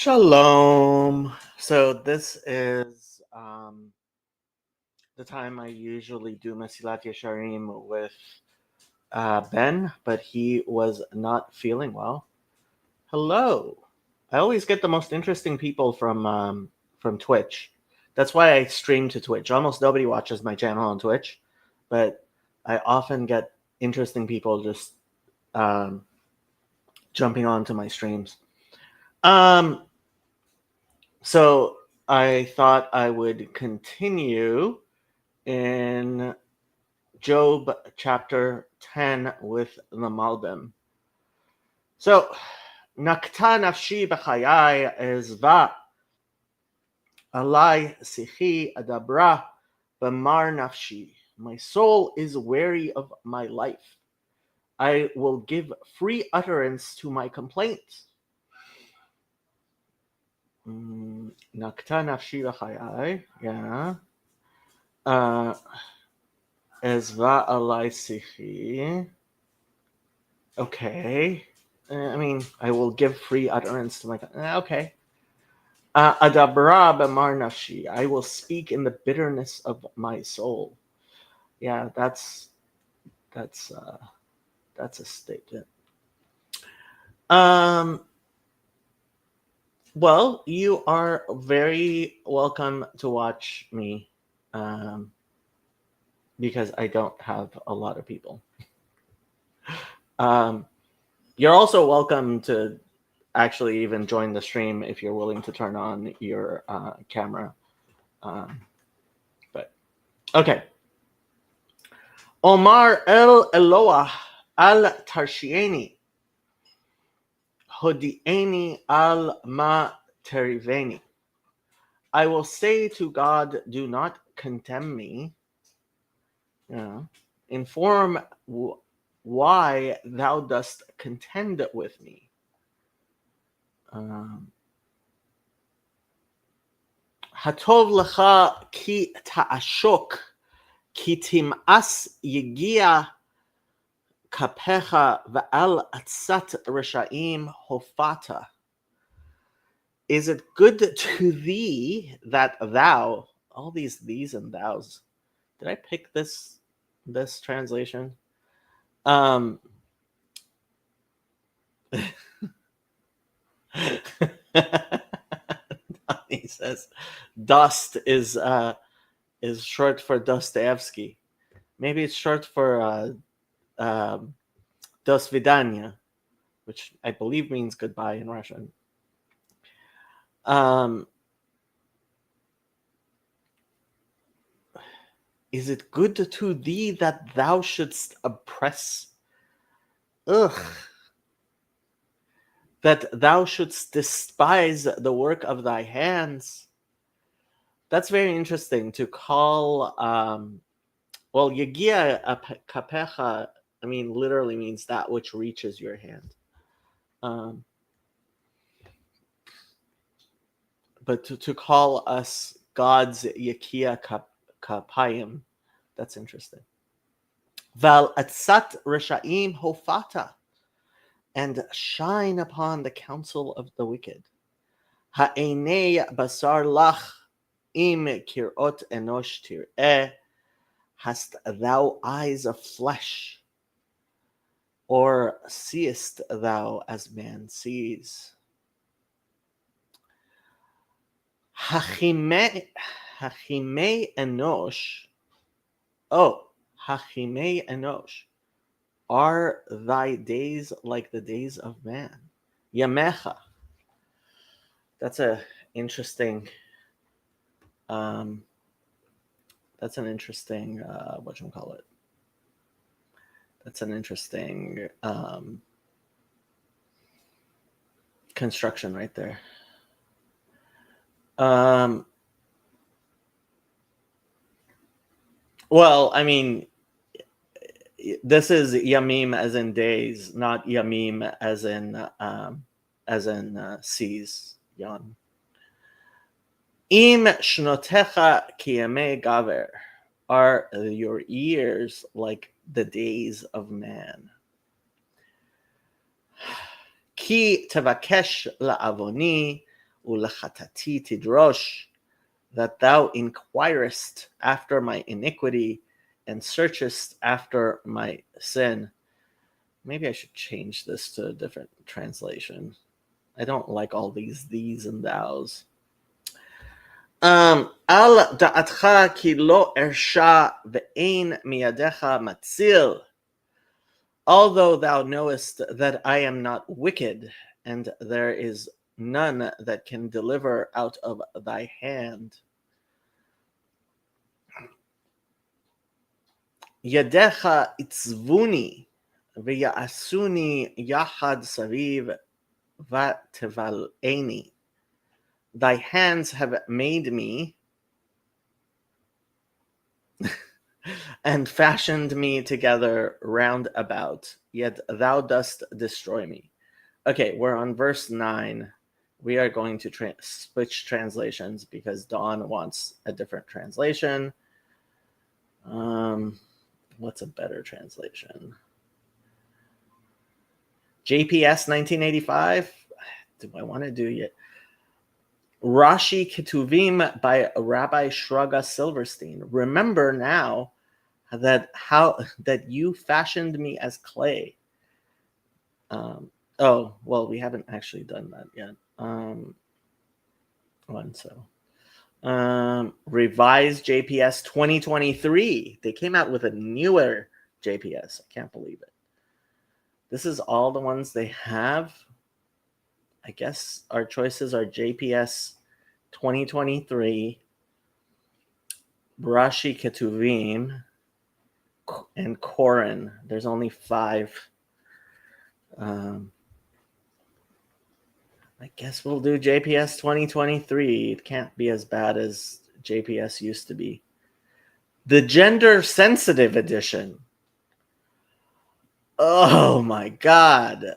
Shalom. So this is the time I usually do Masilat Yesharim with Ben, but he was not feeling well. Hello. I always get the most interesting people from Twitch. That's why I stream to Twitch. Almost nobody watches my channel on Twitch, but I often get interesting people just jumping onto my streams. So I thought I would continue in Job chapter 10 with the Malbim. So, Nakta nafshi b'chayai ezva alai sichi adabra b'mar nafshi. My soul is weary of my life. I will give free utterance to my complaints. Nakta nafshi b'chayai, yeah. Ezva alai sichi. Okay. I mean, I will give free utterance to my... Okay. Adabra b'mar nafshi. I will speak in the bitterness of my soul. Yeah, that's a statement. Well, you are very welcome to watch me, because I don't have a lot of people. You're also welcome to actually even join the stream if you're willing to turn on your camera. But okay. Omar el Eloah al tarshieni, hodieni al ma teriveni. I will say to God, do not condemn me. Inform why thou dost contend with me. Hatov lecha ki ta'ashok, ki tim'as yegia kapecha va'al atzat reshaim hofata. Is it good to thee that thou, all these these and thous, did I pick this translation? He says dust is short for Dostoevsky. Maybe it's short for До свидания, which I believe means goodbye in Russian. Is it good to thee that thou shouldst oppress? That thou shouldst despise the work of thy hands. That's very interesting to call, well, Yagia kapecha, I mean, literally means that which reaches your hand. But to call us God's Yakia kapayim, that's interesting. Val atzat reshaim hofata, and shine upon the counsel of the wicked. Ha'enei basar lach im kirot enosh tir'eh. Hast thou eyes of flesh, or seest thou as man sees? Hachime enosh. Oh, hachime enosh. Are thy days like the days of man? Yamecha. That's an interesting. That's an interesting. Whatchamacallit? That's an interesting construction right there. Well, I mean, this is yamim as in days, not yamim as in seas. Yam. Im shnotecha kiyame gaver. Are your years like the days of man? Ki tevakesh la'avoni Ulachatati tidrosh, that thou inquirest after my iniquity and searchest after my sin. Maybe I should change this to a different translation. I don't like all these and thous. Al da'atcha ki lo ersha ve'ein miyadecha matzil. Although thou knowest that I am not wicked, and there is none that can deliver out of thy hand. Yadecha itzvuni, v'ya'asuni yachad saviv v'teval'eni. Thy hands have made me and fashioned me together round about, yet thou dost destroy me. Okay, we're on verse 9. We are going to switch translations because Dawn wants a different translation. What's a better translation? JPS 1985? Do I want to do it? Rashi Ketuvim by Rabbi Shraga Silverstein. Remember now that you fashioned me as clay. Oh, well, we haven't actually done that yet. Revised JPS 2023. They came out with a newer JPS. I can't believe it. This is all the ones they have. I guess our choices are JPS 2023, Rashi Ketuvim, and Koren. There's only 5. I guess we'll do JPS 2023. It can't be as bad as JPS used to be. The gender sensitive edition. Oh my God.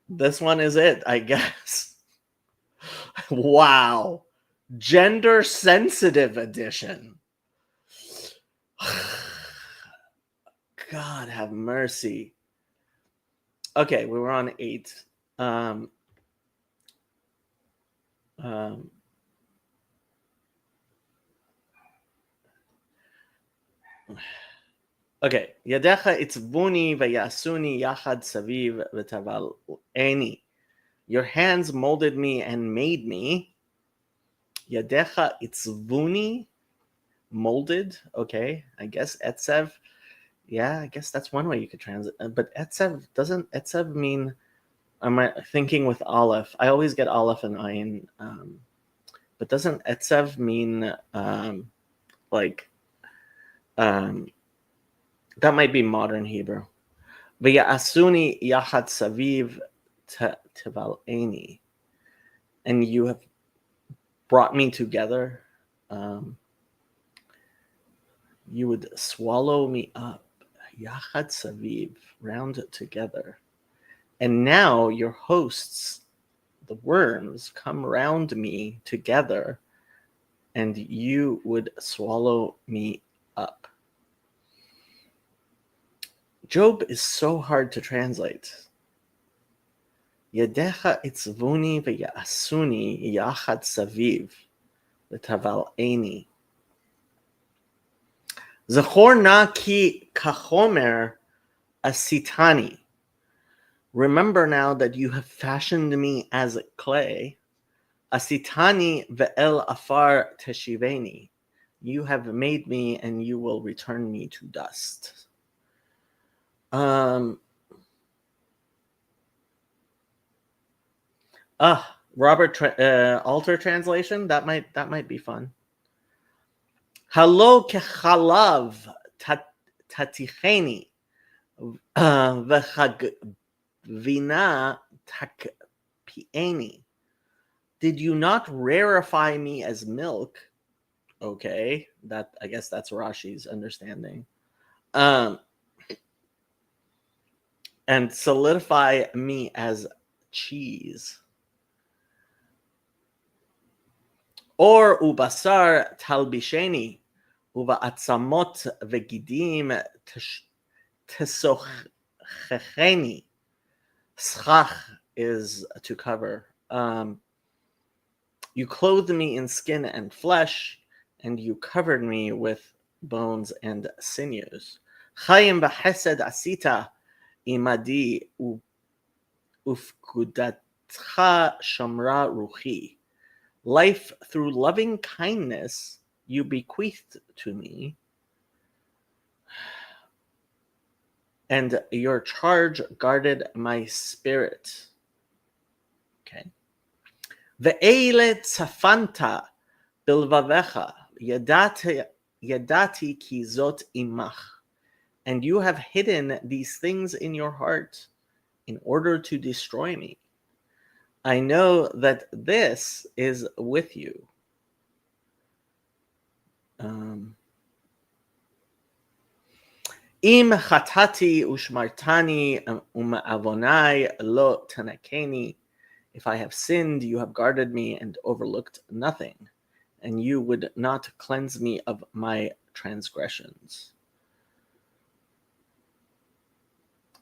This one is it, I guess. Wow. Gender sensitive edition. God have mercy. Okay, we were on 8. Okay, Yadecha itzvuni v'yasuni yachad saviv v'taval'eni. Your hands molded me and made me. Yadecha itzvuni, molded. Okay, I guess etzev. Yeah, I guess that's one way you could translate. But etzev, doesn't etzev mean? Am I thinking with aleph? I always get aleph and ayin. But doesn't etzev mean that might be modern Hebrew. V'ya'asuni yachat saviv teval'eni. And you have brought me together. You would swallow me up. Yachad saviv, round together. And now your hosts, the worms, come round me together, and you would swallow me up. Job is so hard to translate. Yadecha itzvuni v'ya'asuni yachad saviv v'taval'eni. Zachor na ki kachomer asitani. Remember now that you have fashioned me as clay. Asitani ve'el afar teshiveni. You have made me and you will return me to dust. Robert Alter translation. That might be fun. Halo kechalav taticheni v'chagvina takpieni. Did you not rarefy me as milk? Okay, I guess that's Rashi's understanding. And solidify me as cheese. Or ubasar talbisheni, uva'atzamot vegidim tesochecheni. Schach is to cover. You clothed me in skin and flesh, and you covered me with bones and sinews. Chaim v'chesed asita imadi ufkudatcha shamra ruchi. Life through loving kindness you bequeathed to me, and your charge guarded my spirit. Okay. Ve'ele tzafanta bilvavecha yadati ki zot imach. And you have hidden these things in your heart in order to destroy me. I know that this is with you. Im chatati ushmartani uma'avonai lo tanakeni. If I have sinned, you have guarded me and overlooked nothing, and you would not cleanse me of my transgressions.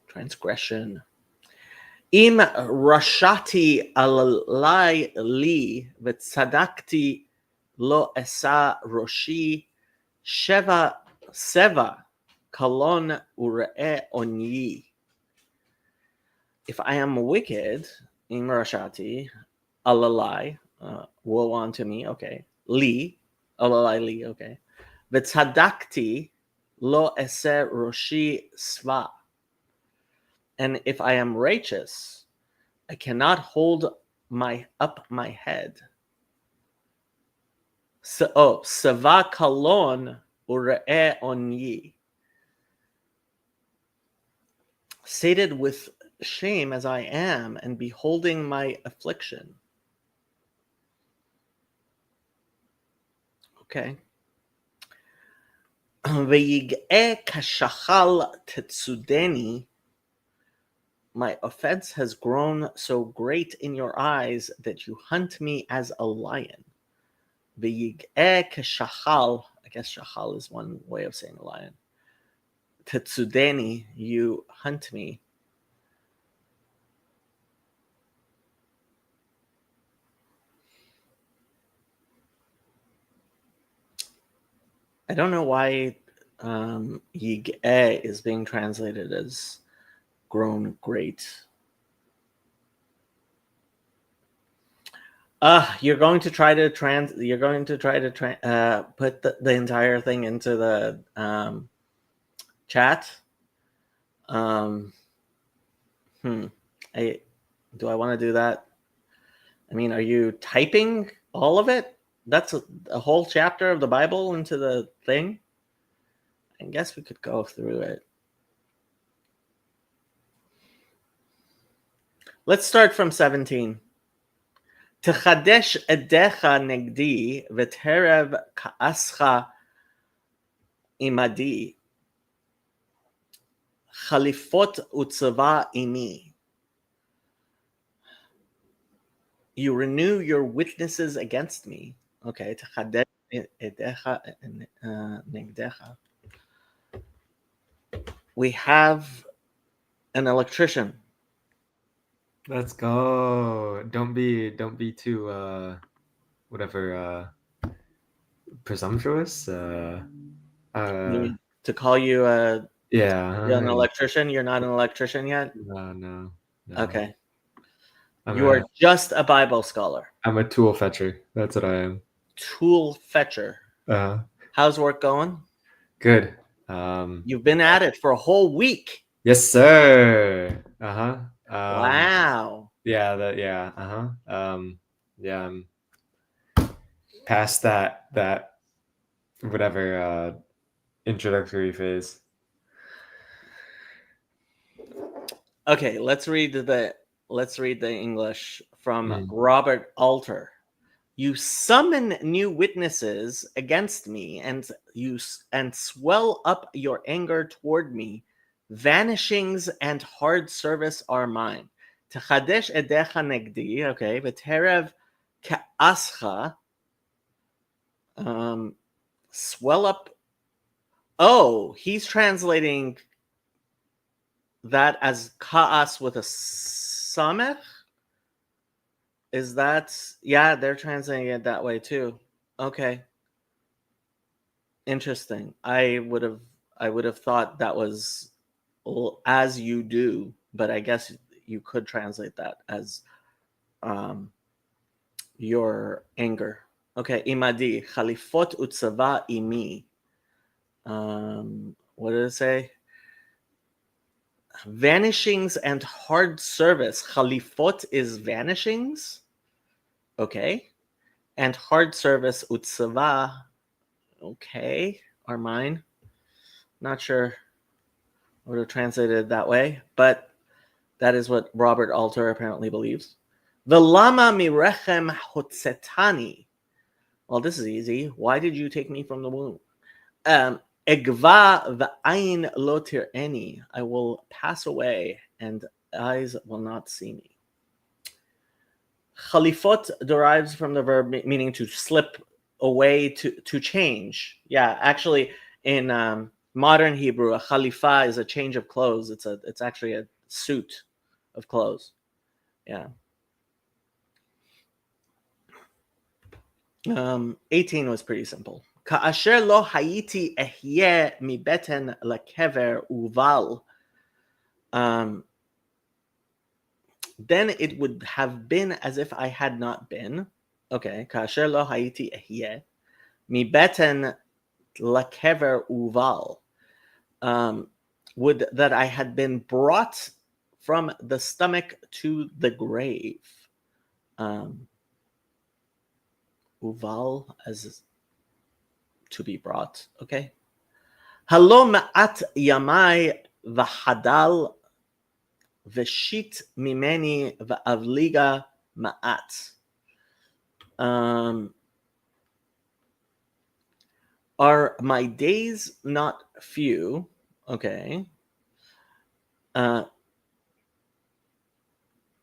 Transgression. Im rashati alai li v'tzadakti lo esa roshi seva kalon ure'e onyi. If I am wicked, im rashati alalai, woe unto me, okay. Li, alalai li, okay. V'tzadakti lo ese roshi sva. And if I am righteous, I cannot hold up my head. Seva kalon ure'e onyi. Sated with shame as I am, and beholding my affliction. Okay. V'yig'e kashachal tetsudeni. My offense has grown so great in your eyes that you hunt me as a lion. V'yig'e kashachal. I guess shachal is one way of saying a lion. Tetsudeni, you hunt me. I don't know why Yig'e is being translated as grown great. You're going to try to put the entire thing into the chat. Do I want to do that? I mean, are you typing all of it? That's a whole chapter of the Bible into the thing? I guess we could go through it. Let's start from 17. Techadesh edecha negdi v'terev ka'ascha imadi chalifot utzava imi. You renew your witnesses against me. Okay, techadesh edecha negdecha. We have an electrician. Let's go. Don't be too presumptuous. To call you an electrician? You're not an electrician yet? No. Okay. You are just a Bible scholar. I'm a tool fetcher. That's what I am. Tool fetcher. How's work going? Good. You've been at it for a whole week. Yes, sir. Wow. Yeah. Yeah. I'm past that whatever introductory phase. Okay, let's read the English from Robert Alter. You summon new witnesses against me, and swell up your anger toward me. Vanishings and hard service are mine. Techadesh edecha negdi, okay, v'terev ka'ascha, swell up. Oh, he's translating that as ka'as with a Samech, is that, yeah, they're translating it that way too. Okay. Interesting. I would have thought that was as you do, but I guess you could translate that as um, your anger. Okay, imadi khalifot utzava imi. What did it say? Vanishings and hard service. Khalifot is vanishings. Okay, and hard service utzava. Okay, are mine. Not sure would have translated it that way, but that is what Robert Alter apparently believes. Velama mirechem hotzetani. Well, this is easy. Why did you take me from the womb? Egva v'ayin lo tir'eni. I will pass away, and eyes will not see me. Khalifot derives from the verb meaning to slip away, to change. Yeah, actually, in modern Hebrew, a khalifa is a change of clothes. It's actually a suit of clothes. Yeah. 18 was pretty simple. Ka'asher lo hayiti ehye mi beten lekever uval. Then it would have been as if I had not been. Okay. Ka'asher lo hayiti ehye mi beten lekever uval. Would that I had been brought from the stomach to the grave. Uval as to be brought. Okay. Halo ma'at yamai v'hadal v'shit mimeni v'avliga ma'at. Are my days not few? Okay.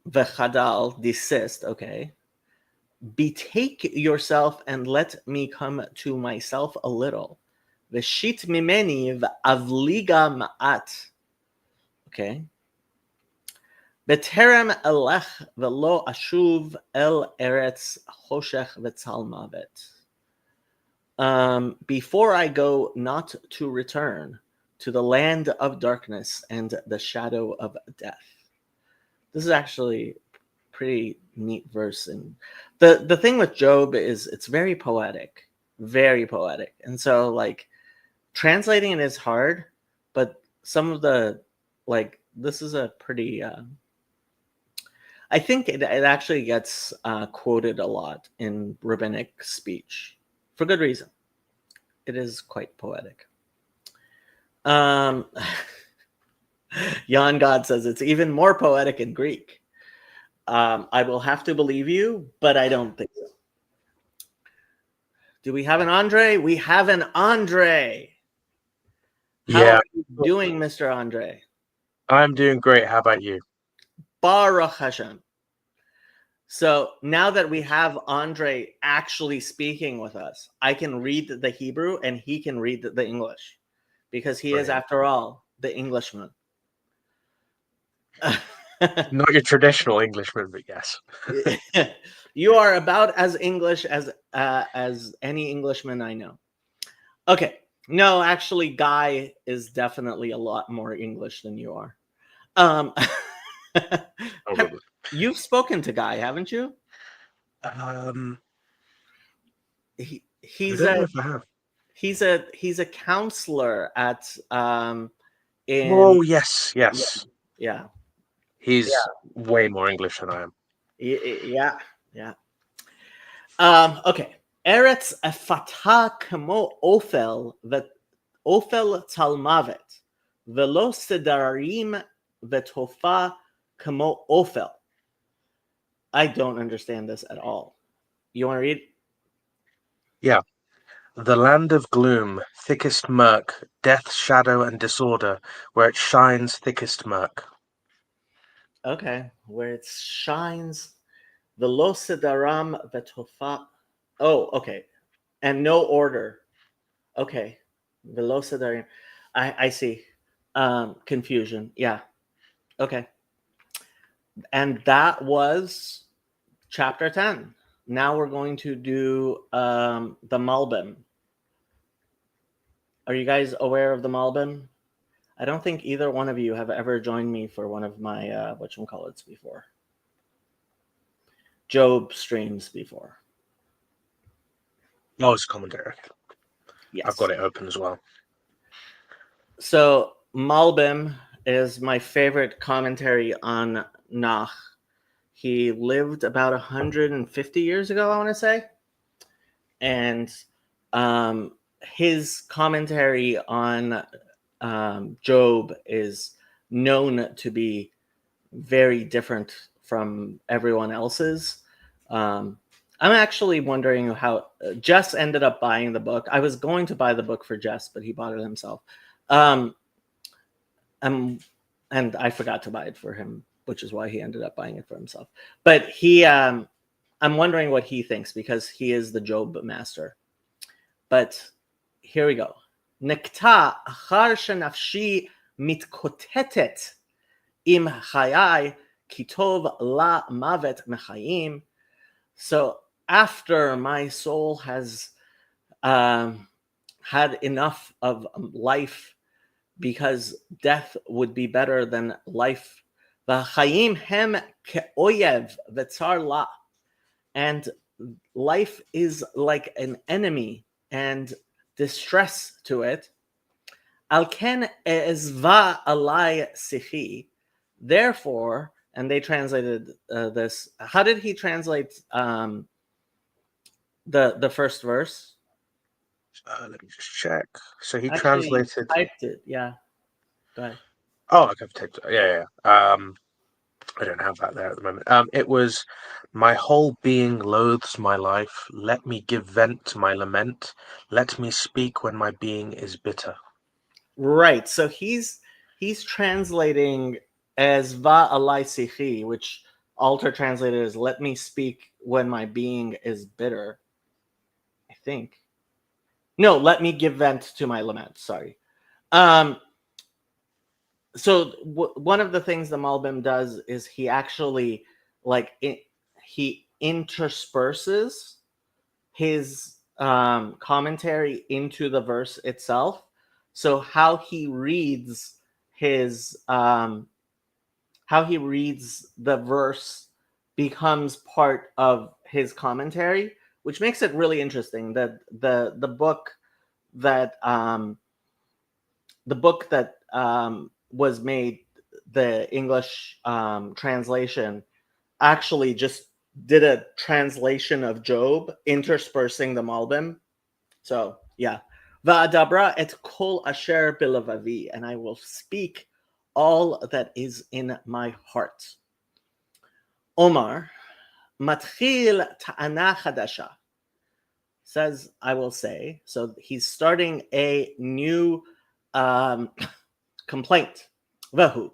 V'chadal, desist. Okay. Betake yourself and let me come to myself a little. V'shit mimeni v'avliga ma'at. Okay. Beterem elech velo ashuv el eretz choshech v'tzalmavet. Before I go, not to return to the land of darkness and the shadow of death. This is actually pretty neat verse, and the thing with Job is it's very poetic, and so like translating it is hard, but some of the this is a pretty I think it actually gets quoted a lot in rabbinic speech for good reason. It is quite poetic. Jan God says it's even more poetic in Greek. I will have to believe you, but I don't think so. Do we have an Andre? We have an Andre. How are you doing, Mr. Andre? I'm doing great. How about you? Baruch Hashem. So now that we have Andre actually speaking with us, I can read the Hebrew and he can read the English because he is, after all, the Englishman. Not your traditional Englishman, but yes. You are about as English as any Englishman I know. Okay. No, actually, Guy is definitely a lot more English than you are. You've spoken to Guy, haven't you? He's I don't know if I have. He's a counselor at Oh yes. Yeah. He's way more English than I am. Yeah. Okay. Eretz Fatha kamo Ofel talmavet velo sedarim vetofa kamo Ofel. I don't understand this at all. You want to read? Yeah. The land of gloom, thickest murk, death, shadow, and disorder, where it shines thickest murk. Okay, where it shines, velo sedaram vetofa. Oh, okay, and no order. Okay, velo sedarim. I see. Confusion. Yeah. Okay. And that was chapter 10. Now we're going to do the Malbim. Are you guys aware of the Malbim? I don't think either one of you have ever joined me for one of my whatchamacallits before. Job streams before. Oh, it's commentary. Yes. I've got it open as well. So Malbim is my favorite commentary on Nach. He lived about 150 years ago, I want to say. And his commentary on Job is known to be very different from everyone else's. I'm actually wondering how Jess ended up buying the book. I was going to buy the book for Jess, but he bought it himself. And I forgot to buy it for him, which is why he ended up buying it for himself. But I'm wondering what he thinks, because he is the Job master. But here we go. Nekta achar shenafshi mitkotetet im chayai kitov la mavet mechayim. So after my soul has had enough of life, because death would be better than life. V'chayim hem ke'oyev v'tzar la. And life is like an enemy and distress to it. Al ken ezva alai sichi. Therefore, and they translated this. How did he translate the first verse? Let me just check. So he Actually, translated. typed it. Yeah. Go ahead. Oh, okay, I've typed it. Yeah. I don't have that there at the moment. It was, my whole being loathes my life. Let me give vent to my lament. Let me speak when my being is bitter. Right. So he's translating as va alai sichi, which Alter translated as "let me speak when my being is bitter." I think. No, let me give vent to my lament. Sorry. So one of the things the Malbim does is he actually he intersperses his commentary into the verse itself. So how he reads the verse becomes part of his commentary, which makes it really interesting. That the book that was made, the English translation, actually just did a translation of Job, interspersing the Malbim. So yeah, va'adabra et kol asher bilavavi, and I will speak all that is in my heart. Omar matchil ta'ana chadasha, says I will say. So he's starting a new complaint. Vahu,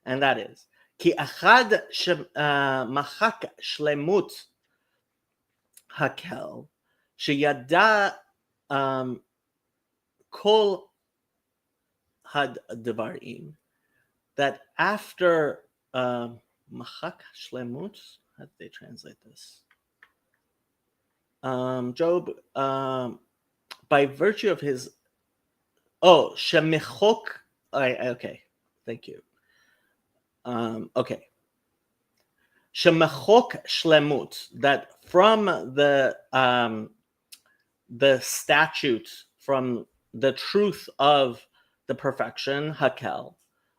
and that is ki achad machak shlemut hakel sheyada kol had devarim, that after machak shlemut, how did they translate this? Job, by virtue of his shemichok. Okay, thank you. Okay. Shemachok shlemut, that from the statute, from the truth of the perfection, hakel,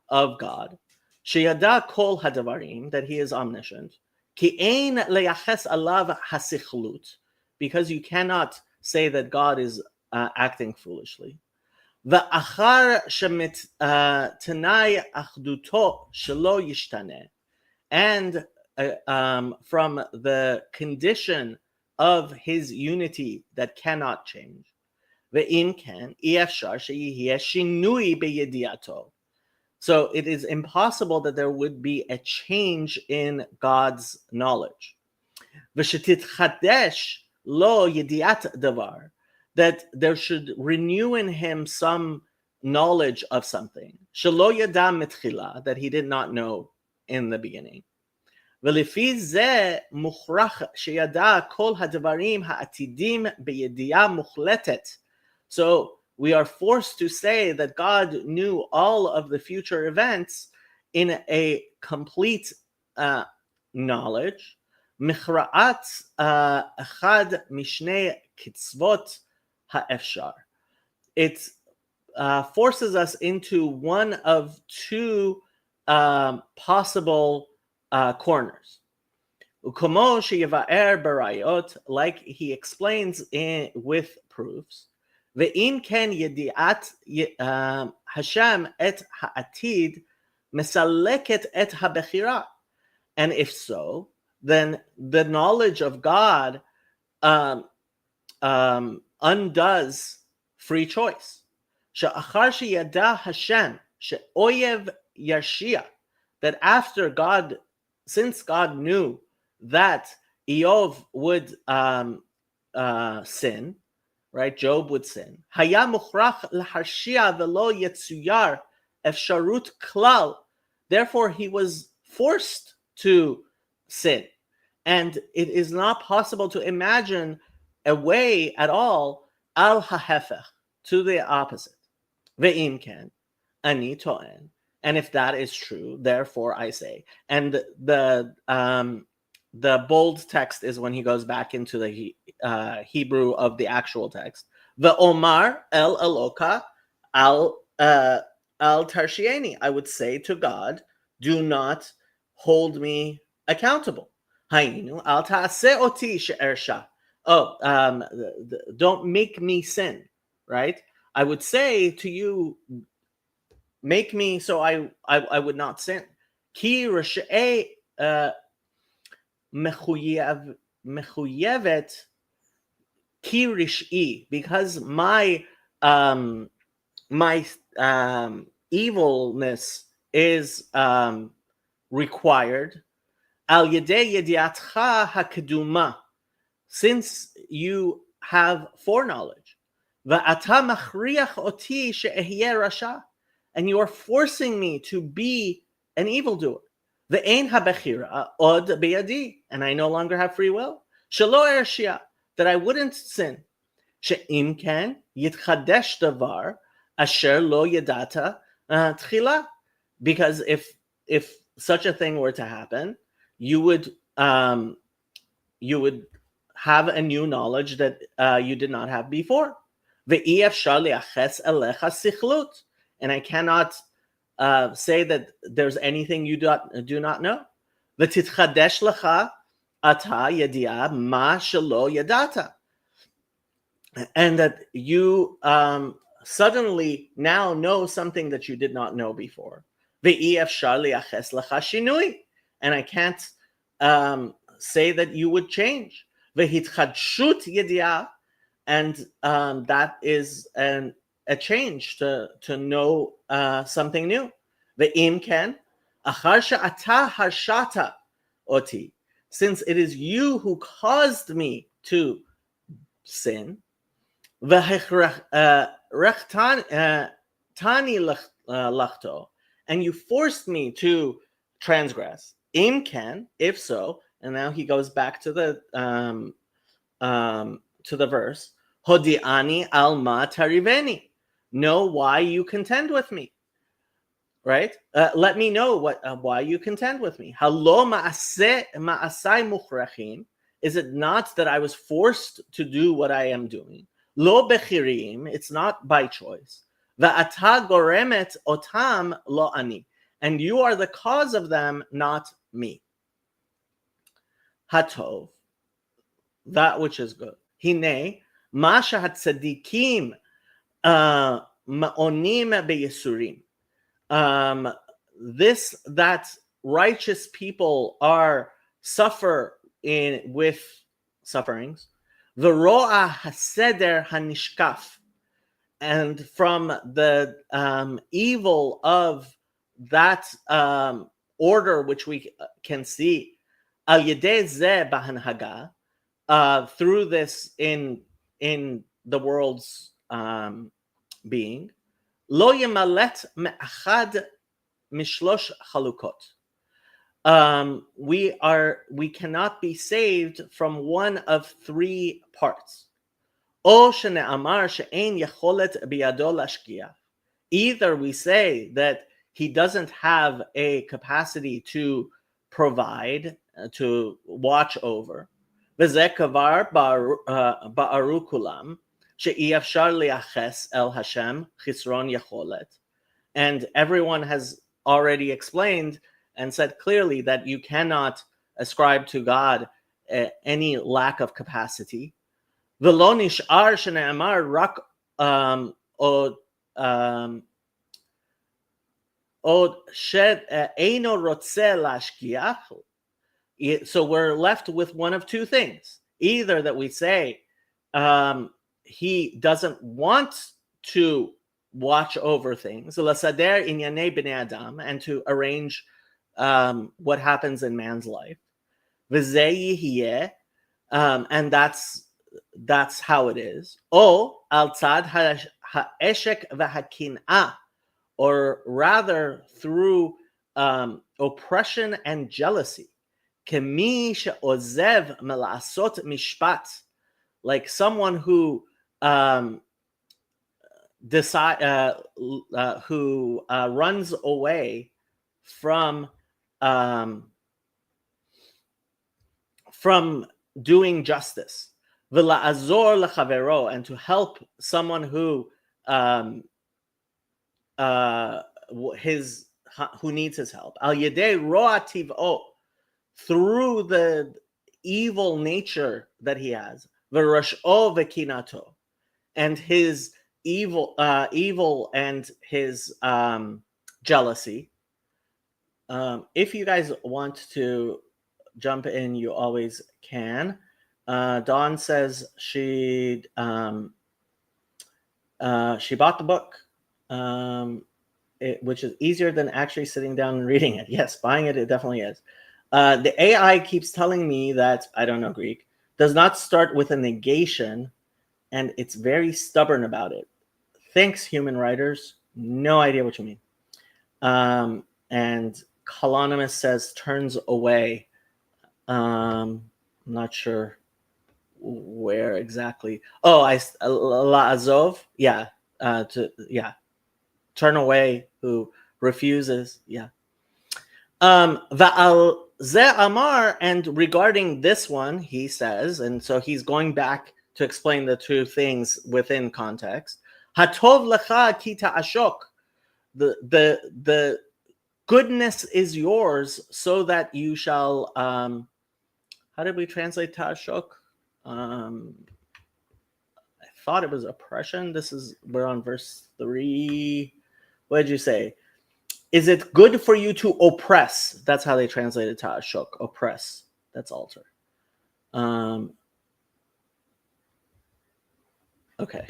of God, sheyada kol hadavarim, that he is omniscient, ki ein leyaches alav hasichlut, because you cannot say that God is acting foolishly. Va'achar shemit tanai achduto shelo yishtaneh, and from the condition of his unity that cannot change. Ve'im ken efshar sheyihyeh shinui beyediato. So it is impossible that there would be a change in God's knowledge. V'shetitchadesh lo yediat davar, that there should renew in him some knowledge of something. Shelo yada mitchila, that he did not know in the beginning. ולפי זה מוכרח שידע כל הדברים העתידים בידיעה מוחלטת. So we are forced to say that God knew all of the future events in a complete knowledge. מכרעת אחד משני קצוות האפשר. It forces us into one of two possible corners. וכמו שיבאר בראיות, like he explains with proofs, ואם כן ידיעת השם את העתיד מסלקת את הבחירה. And if so, then the knowledge of God undoes free choice. שאחר שידע השם שאויב ירשיע, that after God, since God knew that Eov would sin, right? Job would sin. היה מוכרח להרשיע ולא יצויר אפשרות כלל. Therefore, he was forced to sin. And it is not possible to imagine a way at all al hahefech, to the opposite. Ve'im ken, ani to'en. And if that is true, therefore I say. And the bold text is when he goes back into the Hebrew of the actual text. Ve'omar el eloka al tarshieni. I would say to God, do not hold me accountable. Hayinu al ta'aseh oti she'ersha. Oh, don't make me sin, right? I would say to you, make me so I would not sin. Ki resh'ei mechuyevet ki rish'i, because my evilness is required. Al yedei yediatcha hakduma, since you have foreknowledge. Va'ata machriach oti she'ehyeh rasha, and you are forcing me to be an evildoer. Ve'ein habechira od beyadi, and I no longer have free will. Shelo ershia, that I wouldn't sin. She'im ken yitchadesh davar asher lo yadata tchila, because if such a thing were to happen, you would have a new knowledge that you did not have before. Ve'i efshar liaches elecha sichlut, and I cannot say that there's anything you do not know. V'titchadesh lecha ata yediah ma shelo yadata, and that you suddenly now know something that you did not know before. Ve'i efshar liaches lecha shinui, and I can't say that you would change. V'hitchadshut yediah, and that is a change to know something new. Ve'im ken achar she'ata harshata oti, since it is you who caused me to sin. V'hechrchtani lachto, and you forced me to transgress. Im ken, if so, and now he goes back to the verse. Hodiani alma tariveni, know why you contend with me, right? Let me know why you contend with me. Halo ma'asai mukhrachim, is it not that I was forced to do what I am doing? Lo bechirim, it's not by choice. Va'ata goremet otam lo ani, and you are the cause of them, not me. Hatov, that which is good. Hine ma shahatzadikim ma'onim beyesurim. This that righteous people are suffer with sufferings. V'ro'a haseder hanishkaf, and from the evil of that order which we can see. Al yedei zeh b'hanhaga, through this in the world's being. Lo yemalet me'achad mishlosh chalukot. we cannot be saved from one of three parts. O shene'amar she'ein yacholet biyado lashkiach. Either we say that he doesn't have a capacity to provide, to watch over. V'zeh kavar ba'aru kulam she'i afshar liaches el Hashem chisron yacholet. And everyone has already explained and said clearly that you cannot ascribe to God any lack of capacity. V'lo nish'ar shene'amar rak od shed eino rotze lashkiach. So we're left with one of two things: either that we say he doesn't want to watch over things, lasader inyanei bnei adam, and to arrange what happens in man's life, v'zeh yihiyeh, and that's how it is. O al tzad ha'eshek v'hakin'ah, or rather through oppression and jealousy. Kemi she'ozev mela'asot mishpat, like someone who runs away from doing justice. V'la'azor lechavero, and to help someone who who needs his help. Al yedei roa tiv'o, through the evil nature that he has. V'rash'o v'kinato, and his evil and his jealousy. If you guys want to jump in, you always can. Dawn says she bought the book, which is easier than actually sitting down and reading it. Yes, buying it definitely is. The AI keeps telling me that, I don't know Greek, does not start with a negation, and it's very stubborn about it. Thanks, human writers. No idea what you mean. And Colonymous says turns away. I'm not sure where exactly. Oh, la azov. Yeah. Turn away, who refuses. Yeah. Va'al ze amar, and regarding this one, he says, and so he's going back to explain the two things within context. Hatov lecha ki ta'ashok. The goodness is yours so that you shall how did we translate ta'ashok? I thought it was oppression. We're on verse 3. What did you say? Is it good for you to oppress? That's how they translated ta'ashok. Oppress. That's alter. Okay.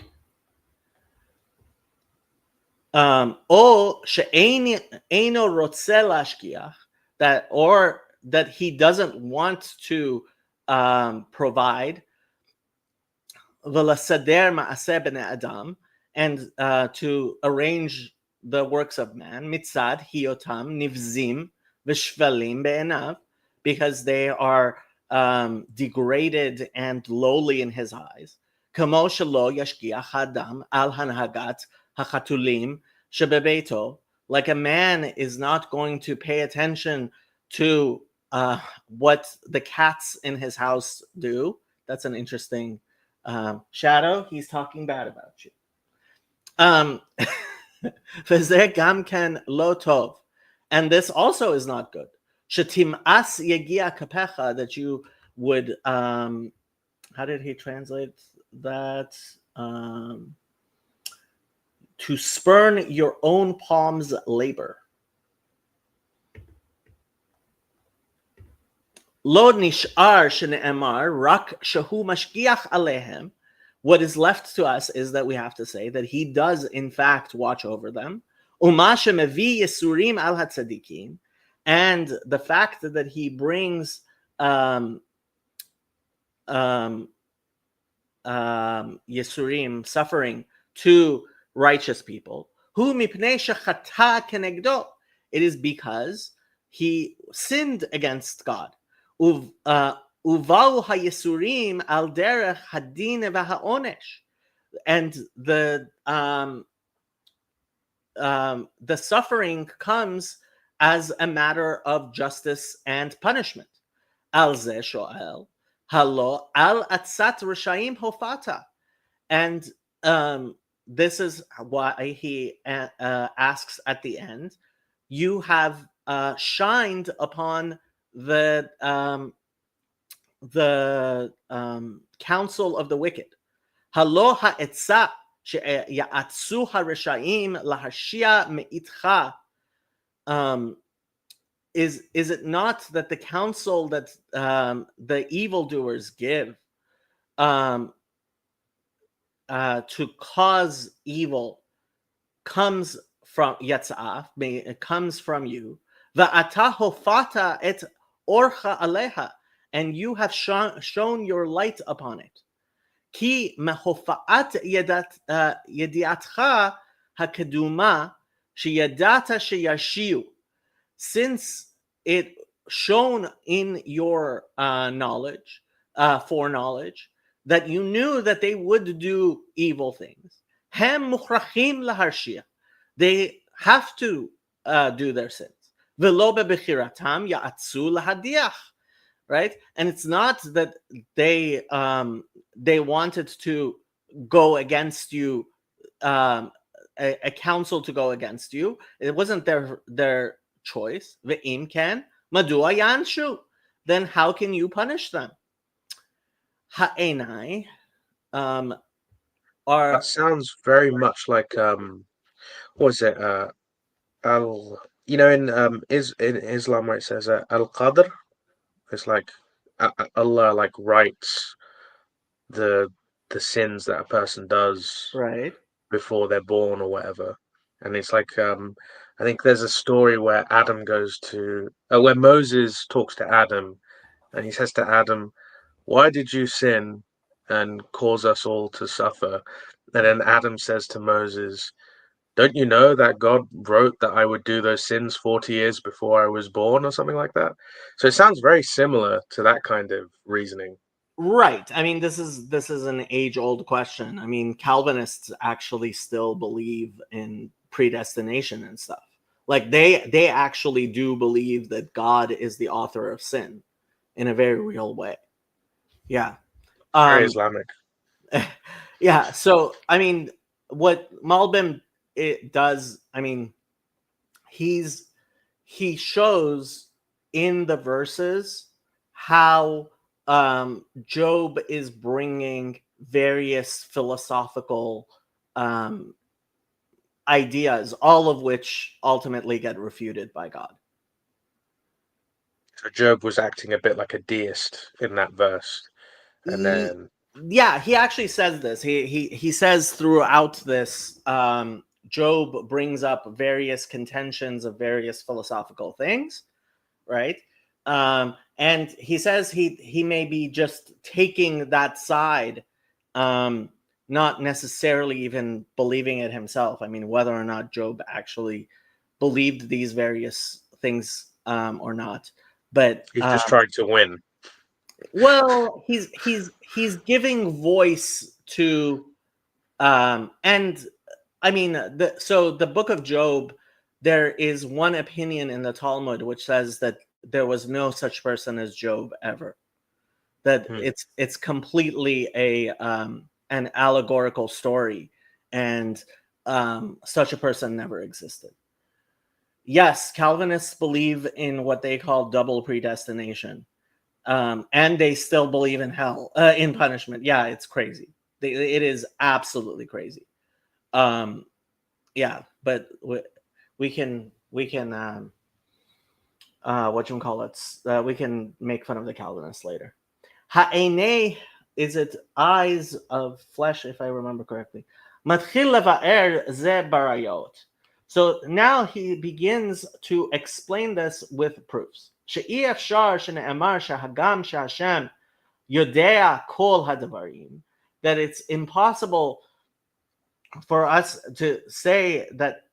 O she'eino rotze lashkiach, that he doesn't want to provide, v'lasader ma'aseh bnei adam, and to arrange the works of man, mitzad hiotam nivzim v'shvalim be'enav, because they are degraded and lowly in his eyes. Kamo shelo yashkiach adam al hanhagat hachatulim shebebeito, like a man is not going to pay attention to what the cats in his house do. That's an interesting shadow. He's talking bad about you. V'zeh gam ken lo tov, and this also is not good. Shetim'as yegia kapecha, that you would how did he translate that? To spurn your own palm's labor. Lo nish'ar shene'emar rak shehu mashgiach alehem. What is left to us is that we have to say that he does in fact watch over them. Uma shemevi yesurim al hatzadikim, and the fact that he brings yesurim, suffering, to righteous people. Hu mipnei shechata kenegdo. It is because he sinned against God. Uvau hayisurim al derech hadin v'haonesh, and the suffering comes as a matter of justice and punishment. Al ze shoel halo al atzat rishayim hofata, and this is why he asks at the end, you have shined upon the counsel of the wicked. Halo ha'etza she'ya'atzu harishayim lahashia me'itcha. Is it not that the counsel that the evildoers give to cause evil comes from Yetza'ah, it comes from you. Va'ata hofata et orcha aleha, and you have shown your light upon it. Ki mehofa'at yediatcha hakaduma sheyadata sheyashiu, since it shone in your knowledge, foreknowledge, that you knew that they would do evil things. Hem mukhrachim laharshia, they have to do their sins. Velo bebechiratam ya'atzu lahadiach, right? And it's not that they wanted to go against you, a council to go against you. It wasn't their choice. Ve'im ken madua yanshu, then how can you punish them? Ha'enai are, That sounds very much like what was it? Al, in in Islam where it says al qadr, it's like Allah like writes the sins that a person does right. before they're born or whatever. And it's like I think there's a story where Adam goes to where Moses talks to Adam, and he says to Adam, "Why did you sin and cause us all to suffer?" And then Adam says to Moses, "Don't you know that God wrote that I would do those sins 40 years before I was born," or something like that? So it sounds very similar to that kind of reasoning. Right. I mean, this is an age-old question. I mean, Calvinists actually still believe in predestination and stuff. Like they actually do believe that God is the author of sin in a very real way. Yeah. Very Islamic. Yeah. So I mean, what Malbim it does, I mean, he shows in the verses how Job is bringing various philosophical ideas, all of which ultimately get refuted by God. So Job was acting a bit like a deist in that verse, and then Yeah, he actually says this. He says throughout this, Job brings up various contentions of various philosophical things, right? And he says he may be just taking that side, not necessarily even believing it himself. I mean, whether or not Job actually believed these various things or not, but he's just trying to win. well, he's giving voice to, and I mean, so the book of Job, there is one opinion in the Talmud which says that there was no such person as Job ever. That it's completely an allegorical story, and such a person never existed. Yes, Calvinists believe in what they call double predestination, and they still believe in hell, in punishment. Yeah, it's crazy. It is absolutely crazy. Yeah, but we can what you call it? We can make fun of the Calvinists later. Ha'enei, is it eyes of flesh, if I remember correctly. Matchil leva'er ze barayot. So now he begins to explain this with proofs. She'i efshar shene'emar shehagam she'Hashem yodea kol hadavarim, that it's impossible for us to say that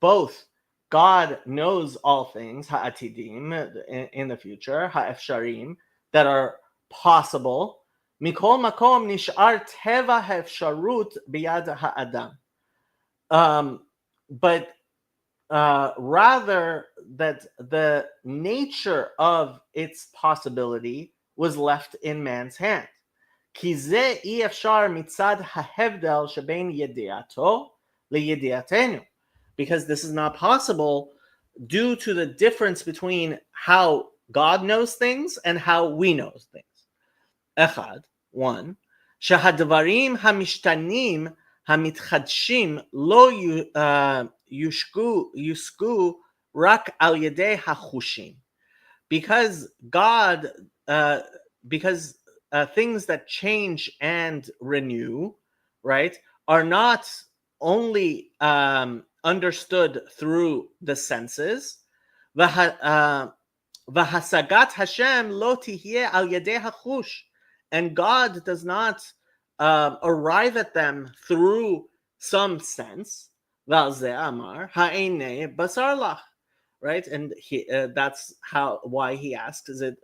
both God knows all things, ha'atidim, in the future, ha'efsharim, that are possible. Mikol makom nish'ar teva ha'efsharut biyad ha'adam. But rather that the nature of its possibility was left in man's hand. כי זה אי אפשר מצד ההבדל שבין ידיעתו לידיעתנו. Because this is not possible due to the difference between how God knows things and how we know things. אחד, one, שהדברים המשתנים המתחדשים לא יושגו רק על ידי החושים. Because God, because things that change and renew, right, are not only understood through the senses. והשגת Hashem lo תהיה על ידי החוש. And God does not arrive at them through some sense. ועל זה אמר, העיני בשר לך. Right, and that's why he asks, is it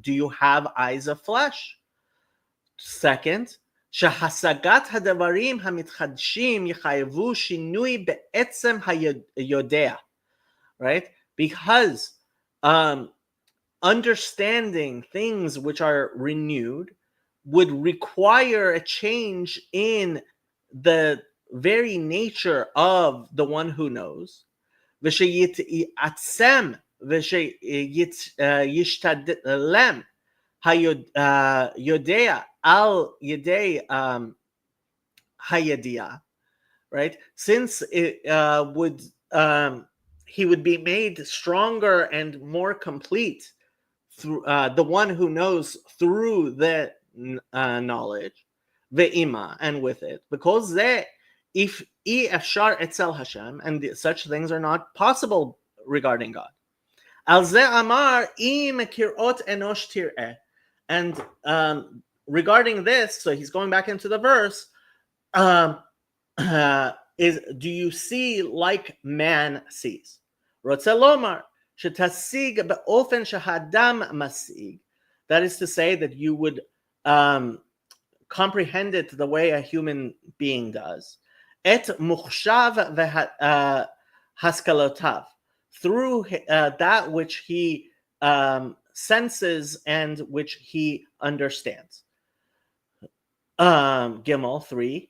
do you have eyes of flesh? Second, שהשגת הדברים המתחדשים יחייבו שינוי בעצם היודע. Right, because understanding things which are renewed would require a change in the very nature of the one who knows. ושיתעצם ושישתלם היודע על ידי הידיעה, right? Since it would he would be made stronger and more complete through the one who knows through the knowledge, ve'ima, and with it, because that if אפשר אצל Hashem, and such things are not possible regarding God. על זה אמר, אם קראות אנוש תראה. And regarding this, so he's going back into the verse, is do you see like man sees? רוצה לומר, שתשיג באופן שהאדם משיג. That is to say that you would comprehend it the way a human being does. Et mukhshav v'haskalotav, through that which he senses and which he understands. Gimel 3,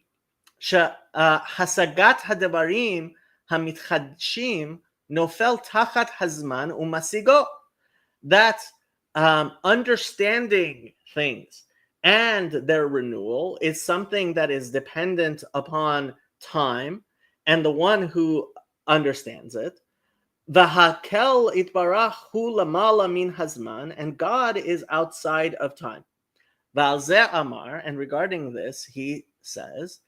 שהשגת הדברים המתחדשים נופל תחת הזמן ומשיגו. That understanding things and their renewal is something that is dependent upon time and the one who understands it. V'hakel itbarach hu lamala min hazman, and God is outside of time. V'al ze amar, and regarding this he says,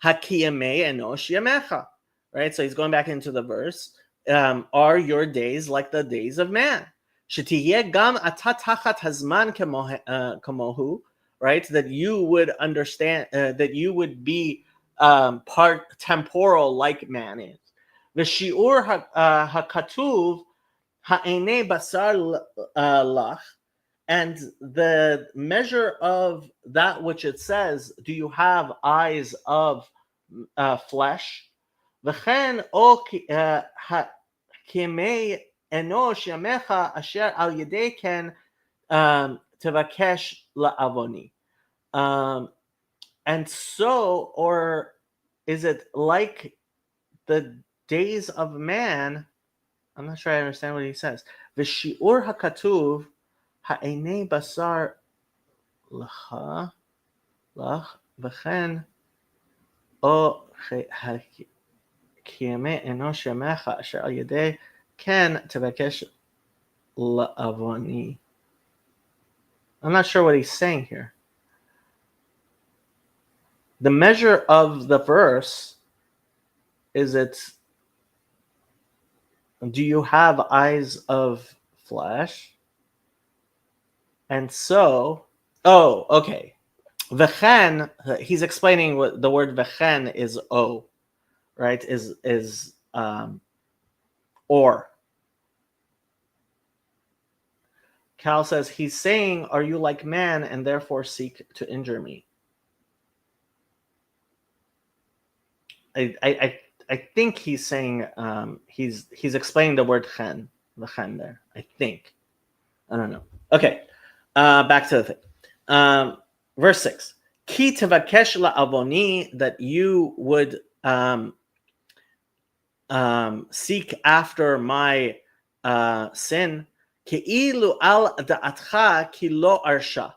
hakiyamei enosh yamecha. Right, so he's going back into the verse. Are your days like the days of man? Shetiyeh gam ata tachat hazman kamohu. Right, that you would understand, that you would be part temporal like man is. V'shiur hakatuv ha'enei basar lach, and the measure of that which it says, do you have eyes of flesh? V'chen o kimei enosh yamecha asher al yedei ken tevakesh la'avoni. And so, or is it like the days of man? I'm not sure I understand what he says. V'shiur hakatuv ha'enei basar lach v'chen o kiyamei enosh yamecha asher al yedei ken tevakesh la'avoni. I'm not sure what he's saying here. The measure of the verse, is it, do you have eyes of flesh? And so, oh, okay. V'chen, he's explaining what the word v'chen is o, right? Is Or Cal says, he's saying, are you like man and therefore seek to injure me? I think he's saying he's explaining the word chen, the chen there. I think. I don't know. Okay, back to the thing. Verse 6. Ki tevakesh la'avoni, that you would seek after my sin. Ke'ilu al da'atcha ki lo arsha.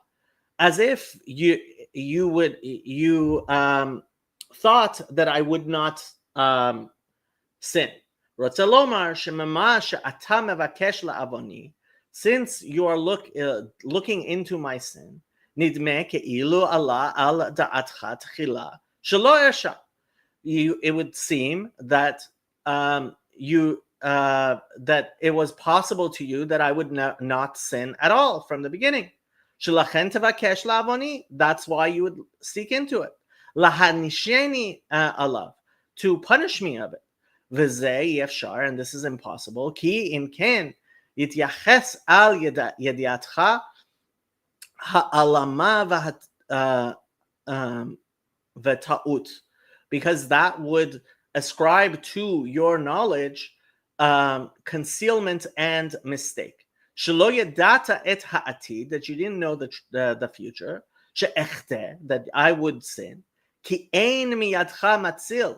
As if you thought that I would not sin. רוצה לומר שממה שאתה מבקש לעווני, since you are looking into my sin, נדמה כאילו עלה על דעתך תחילה שלא ארשע. It would seem that that it was possible to you that I would not sin at all from the beginning. שלכן תבקש לעווני, that's why you would seek into it. להענישני עליו, to punish me of it. וזה אי אפשר, and this is impossible, כי אם כן, יתייחס על ידיעתך העלמה וטעות, because that would ascribe to your knowledge concealment and mistake. שלא ידעת את העתיד, that you didn't know the future, שאחטא, that I would sin, כי אין מידך מציל,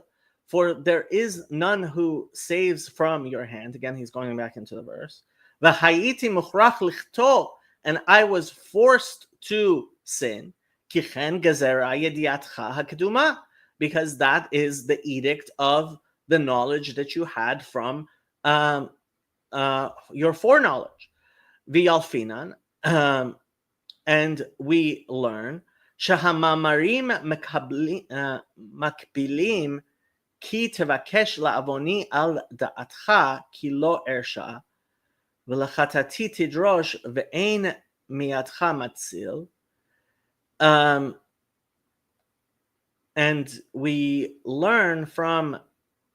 for there is none who saves from your hand. Again, he's going back into the verse. והייתי מוכרח לכתוב, and I was forced to sin, כי כן גזרה ידיעתך הקדומה, because that is the edict of the knowledge that you had from your foreknowledge. V'yalfinan, and we learn, שהמאמרים מקבילים כי תבקש לעווני על דעתך כי לא ארשע, ולחטאתי תדרוש ואין מידך מציל. And we learn from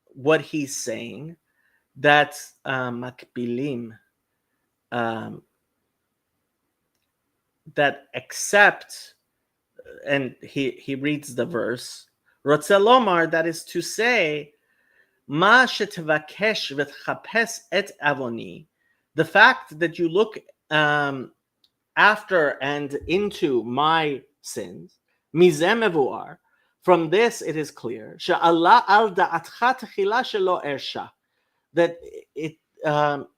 what he's saying that makbilim, that accept, and he reads the verse, רוצה לומר, that is to say, מה שתבקש ותחפש את עווני, the fact that you look after and into my sins, מזה מבואר, from this it is clear, שעלה על דעתך תחילה שלא ארשע, that it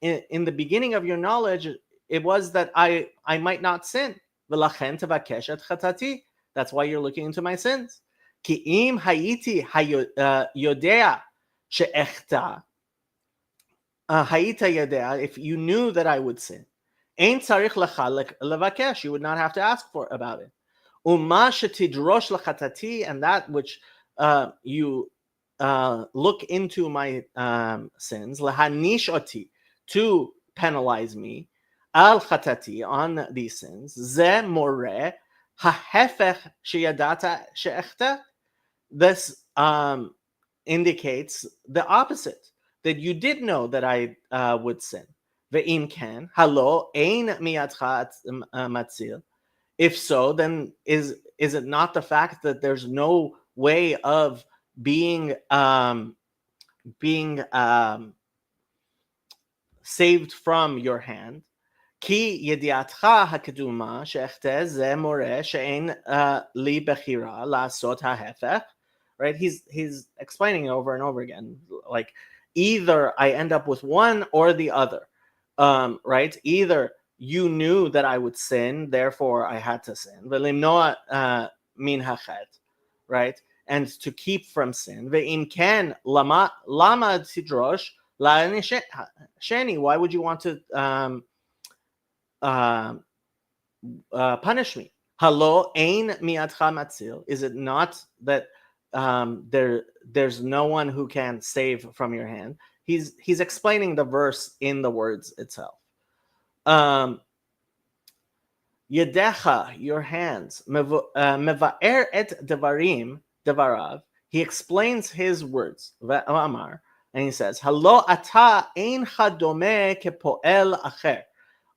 in the beginning of your knowledge, it was that I might not sin. ולכן תבקש את חטאתי, that's why you're looking into my sins. כי אם הייתי יודע שאחטא, היית יודע, if you knew that I would sin, אין צריך לך לבקש, you would not have to ask about it. ומה שתדרוש לחטאתי, and that which you look into my sins, להעניש אותי, to penalize me, על חטאתי, on these sins, זה מורה ההפך שידעת שאחטא. This indicates the opposite, that you did know that I would sin. ואם כן, הלא אין מידך מציל. If so, then is it not the fact that there's no way of being saved from your hand? כי ידיעתך הקדומה שאחטא זה מורה שאין לי בחירה לעשות ההפך. Right? He's explaining over and over again, like either I end up with one or the other. Right? Either you knew that I would sin, therefore I had to sin. ולמנוע מן החטא, right? And to keep from sin. ואם כן, למה תדרוש להענישני? Why would you want to punish me? הלא אין מידך מציל. Is it not that there's no one who can save from your hand? He's explaining the verse in the words itself. Yedecha, your hands, mevaer et devarav, he explains his words. V'amar, And he says, Halo ata eincha domeh kepoel acher.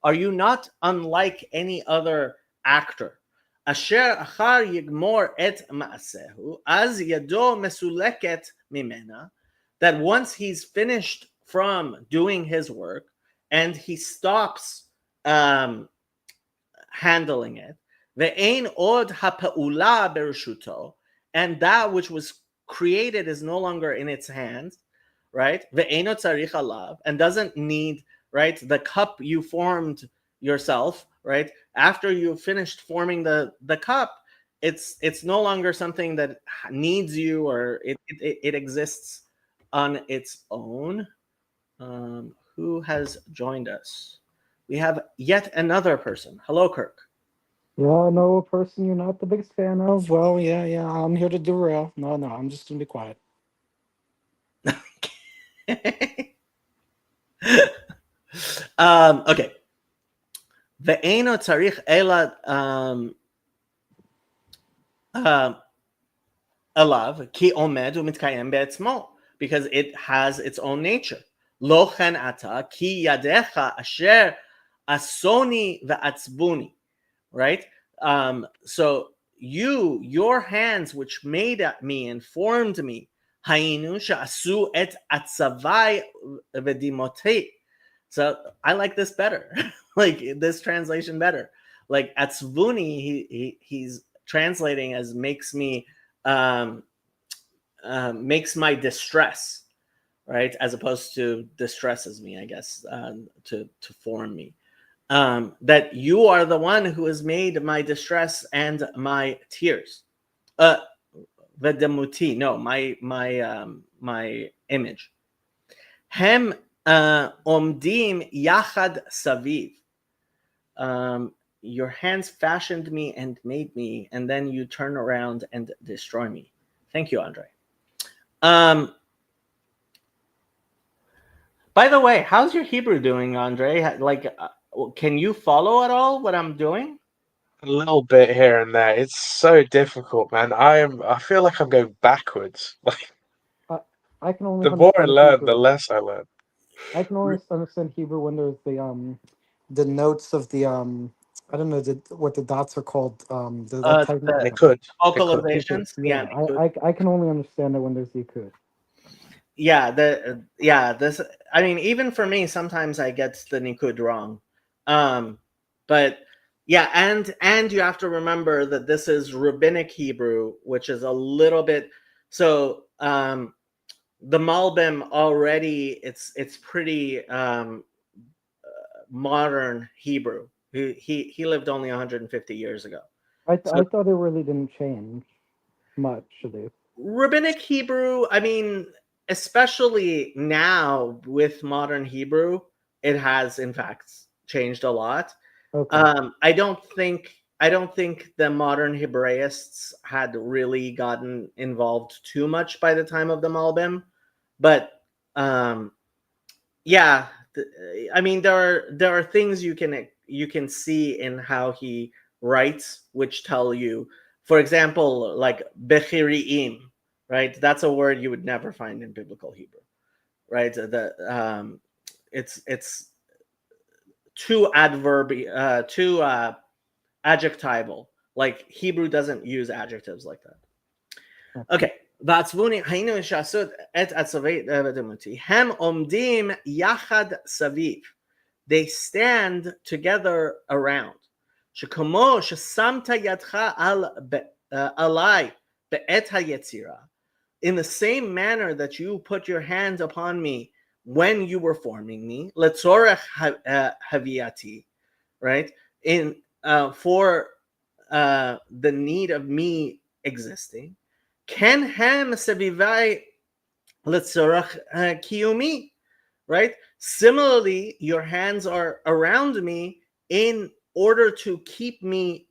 Are you not unlike any other actor? Asher achar yigmor et ma'asehu, az yado mesuleket mimena. That once he's finished from doing his work and he stops handling it, ve'ein od ha'pa'ula bershuto, and that which was created is no longer in its hands, right? Ve'eino tzarich alav, and doesn't need, right, the cup you formed yourself, right? After you finished forming the cup, it's no longer something that needs you, or it exists on its own. Who has joined us? We have yet another person. Hello, Kirk. Yeah, no, a person you're not the biggest fan of. Well, yeah, I'm here to derail. No, I'm just gonna be quiet. Okay. Ve'eno tzarich ela alav ki omed umitkayem be'etzmo, because it has its own nature. Lo chen ata ki yadecha asher asoni ve'atzbuni. Right? So your hands which made me and formed me, hainu sha'asu et atzavai v'dimotei. So I like this better, like this translation better. Like atzvuni, he's translating as makes me, makes my distress, right? As opposed to distresses me, I guess, to form me. That you are the one who has made my distress and my tears. Vedemuti, no, my image. Hem omdim yachad saviv. Your hands fashioned me and made me, and then you turn around and destroy me. Thank you, Andre. By the way, how's your Hebrew doing, Andre? Like, can you follow at all what I'm doing? A little bit here and there. It's so difficult, man. I feel like I'm going backwards. Like I can only the more I understand learn, the Hebrew. less I learn. I can only understand Hebrew when there's the notes of the I don't know what the dots are called. That type The It of could. It could. vocalizations, yeah, yeah. I can only understand it when there's the could. This, I mean, even for me, sometimes I get the nikud wrong, but yeah, and you have to remember that this is rabbinic Hebrew, which is a little bit so. The Malbim already, it's pretty modern Hebrew. He lived only 150 years ago. I thought it really didn't change much. Rabbinic Hebrew, I mean, especially now with modern Hebrew, it has in fact changed a lot. Okay. I don't think the modern Hebraists had really gotten involved too much by the time of the Malbim, but yeah, I mean there are things you can see in how he writes, which tell you, for example, like bechiriim, right? That's a word you would never find in biblical Hebrew, right? It's too adjectival. Like Hebrew doesn't use adjectives like that. Okay. ועצבוני היינו שעשות את עצבי דמותי הם עומדים יחד סביב. They stand together around. שכמו ששמת ידך עליי בעת היצירה, in the same manner that you put your hand upon me when you were forming me, לצורך הווייתי, right? For the need of me existing, ken hem sevivai letzorach kiyumi, right? Similarly, your hands are around me in order to keep me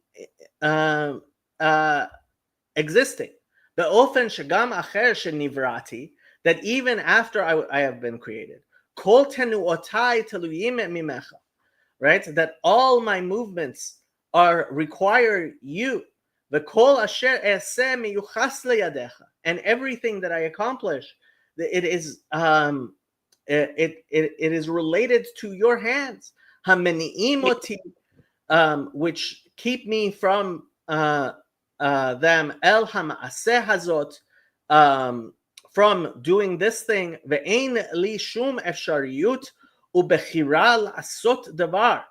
existing. Be'ofen shegam acher shenivrati, that even after I have been created, kol tenuotai teluyim mimecha, right? That all my movements require you. The kol asher eseh miyuchas leyadecha, and everything that I accomplish It is it is related to your hands. Hameni'imoti, which keep me from them, el hama'aseh hazot, from doing this thing. Ve'ein li shum efshariyut ubechira asot davar,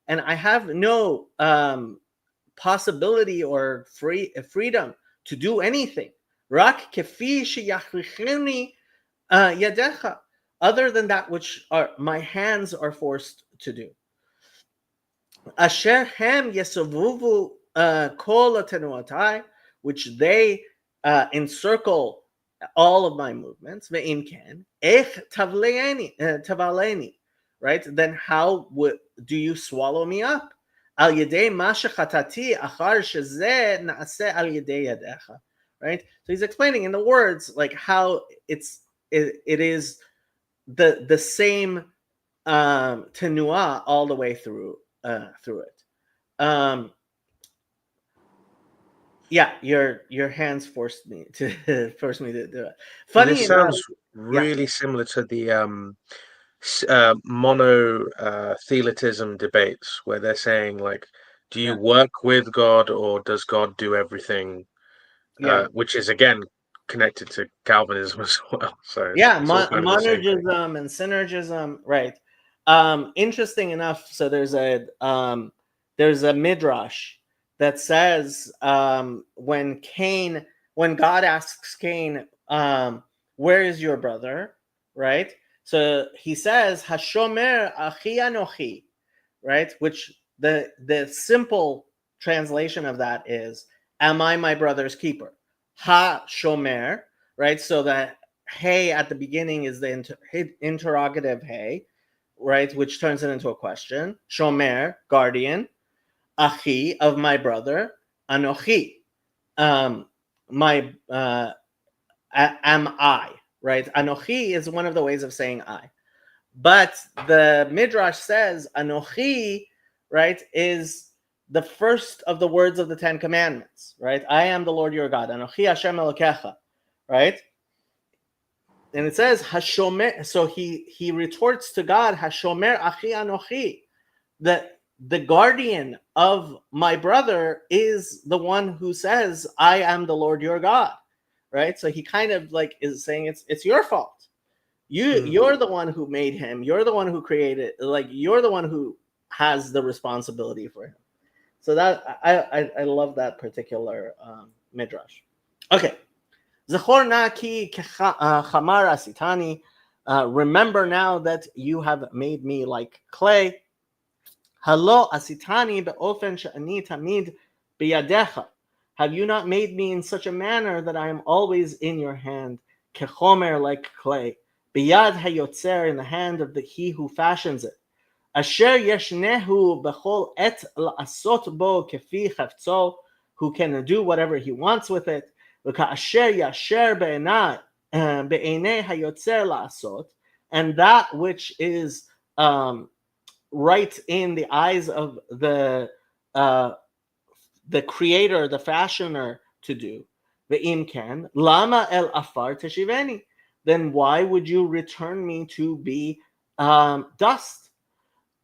and I have no possibility or freedom to do anything. Rak kefi sheyachricheni yadecha, other than that which my hands are forced to do. Asher hem yesovuvu kol tenuatai, which they encircle all of my movements. Ve'im ken ech tavaleni, right? Then how do you swallow me up? Al yedei ma shechatati achar shezeh naaseh al yedei yadecha, right? So he's explaining in the words like how it is the same tenua all the way through it. Yeah, your hands forced me to do it. Funny This enough, sounds really similar to the monothelitism debates, where they're saying like, do you work with God or does God do everything? Which is again connected to Calvinism as well. So it's all kind of the same thing. monergism and synergism, right? Interesting enough, so there's a midrash that says when God asks Cain, where is your brother, right? So he says, Hashomer achi anochi, right? Which the simple translation of that is, am I my brother's keeper? Ha shomer, right? So that hey at the beginning is the interrogative hey, right? Which turns it into a question. Shomer, guardian. Achi, of my brother. Anochi, my am I, right? Anochi is one of the ways of saying I. But the Midrash says Anochi, right, is the first of the words of the Ten Commandments, right? I am the Lord your God. Anochi Hashem Elokecha, right? And it says Hashomer. So he retorts to God, Hashomer Achi Anochi, that the guardian of my brother is the one who says, I am the Lord your God, right? So he kind of like is saying it's your fault. You're the one who made him. You're the one who created. Like you're the one who has the responsibility for him. So that I love that particular midrash. Okay, Zechor na ki chamar asitani. Remember now that you have made me like clay. Halo asitani beofen she'ani tamid biyadecha. Have you not made me in such a manner that I am always in your hand? Kechomer, like clay. Biyad hayotzer, in the hand of he who fashions it. Asher yeshnehu bechol et la'asot bo kefi chavtzo, who can do whatever he wants with it. Asher yasher be'enei hayotzer la'asot, and that which is right in the eyes of the creator, the fashioner, to do. Ve'im ken lama el afar teshiveni. Then why would you return me to be dust?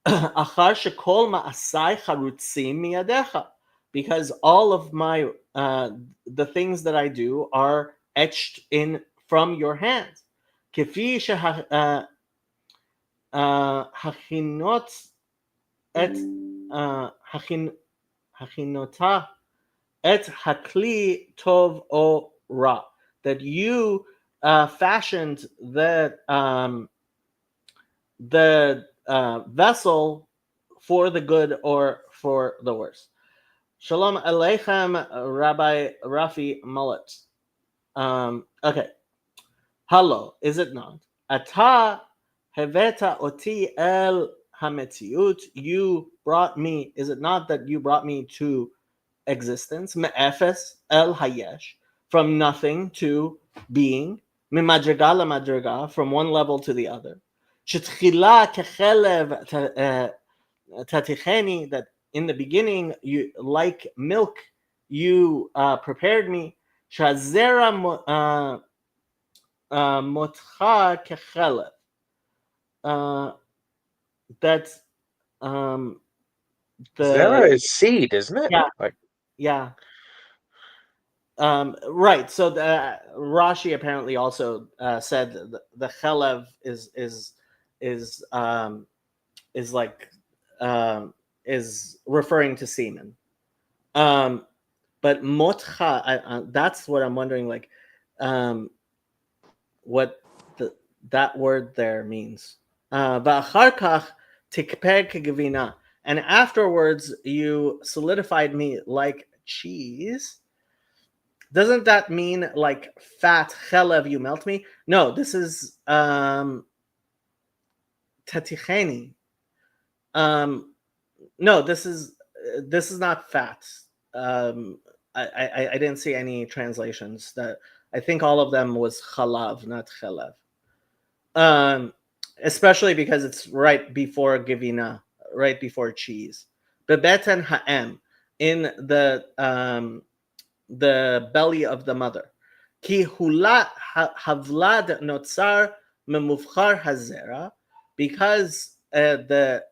Achar shekol ma'asai charutzim miyadecha, because all of my the things that I do are etched in from your hands. Kefi hachinot et hachinota et hakli tov o ra, that you fashioned the vessel for the good or for the worse. Shalom aleichem, Rabbi Rafi Mullet. Okay. Hello, is it not? Ata heveta oti el hametziut. You brought me. Is it not that you brought me to existence? Me'efes el hayesh, from nothing to being. Mimadriga lamadriga, from one level to the other. Shetchila kechelev taticheni, that in the beginning, you like milk, you prepared me. Shazera Motcha kechelev. That's um, Zera the is seed, isn't it? yeah Like, yeah. Right. So the Rashi apparently also said the chelev is is like um, is referring to semen. Um, but motcha, that's what I'm wondering. Like, um, what the that word there means. Va'achar kach tikpeh kegavina, and afterwards you solidified me like cheese. Doesn't that mean like fat chelev? You melt me? No, this is taticheni. Um, no, this is not fat. Um, I didn't see any translations that. I think all of them was chalav, not chelev. Um, Especially because it's right before givina, right before cheese. Bebeten ha'em, in the belly of the mother. Ki hula havlad notzar memufchar hazera, because the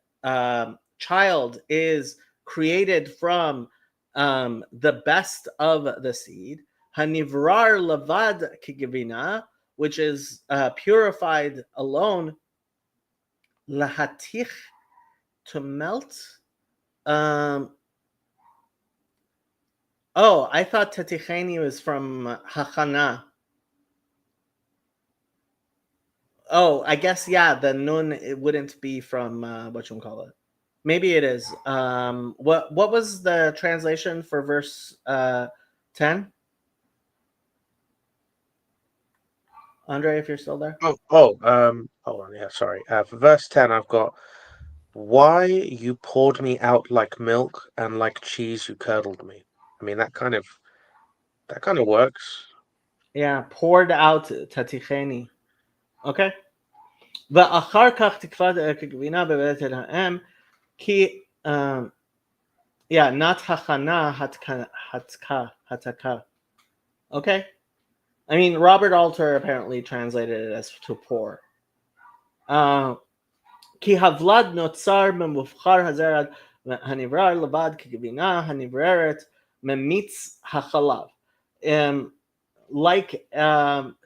child is created from the best of the seed. Hanivrar lavad kigavina, which is purified alone. Lahatich, to melt. Um, oh, I thought taticheni was from hachana. Oh, I guess yeah. The nun, it wouldn't be from what you call it. Maybe it is. What was the translation for verse 10? Andre, if you're still there. hold on, yeah, sorry. For verse 10, I've got, why you poured me out like milk, and like cheese you curdled me. I mean, that kind of works. Yeah, poured out taticheni. Okay. ואחר כך תקפת כגבינה בבטן האם, כי yeah, not hachana, hataka. Okay. I mean, Robert Alter apparently translated it as to pour. כי הבלד נוצר ממובחר הזרע הנברר לבד כגבינה הנבררת ממיץ החלב. Like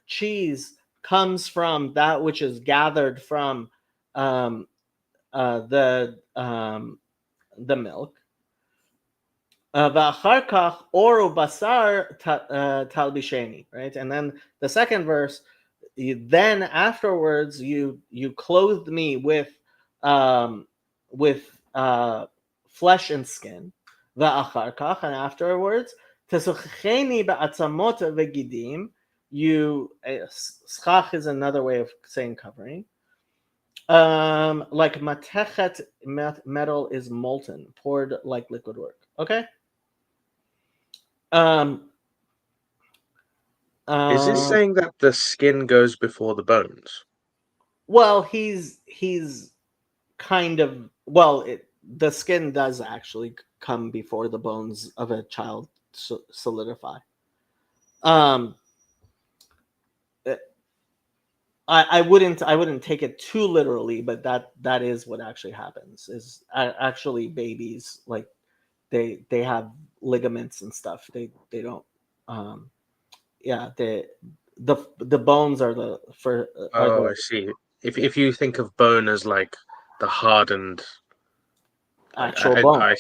cheese comes from that which is gathered from um, the milk. ואחר כך אור ובשר תלבישני, right? And then the second verse, then afterwards you clothed me with flesh and skin. ואחר כך, and afterwards, תשוחחני בעצמות וגידים. You schach is another way of saying covering. Like matechet, metal is molten, poured like liquid work. Okay. Is this saying that the skin goes before the bones? Well, he's kind of, well, the skin does actually come before the bones of a child solidify. I wouldn't take it too literally, but that is what actually happens. Is actually babies, like they have ligaments and stuff. They don't. Yeah, the bones are the for are Oh, the I see. If you think of bone as like the hardened, like actual bone.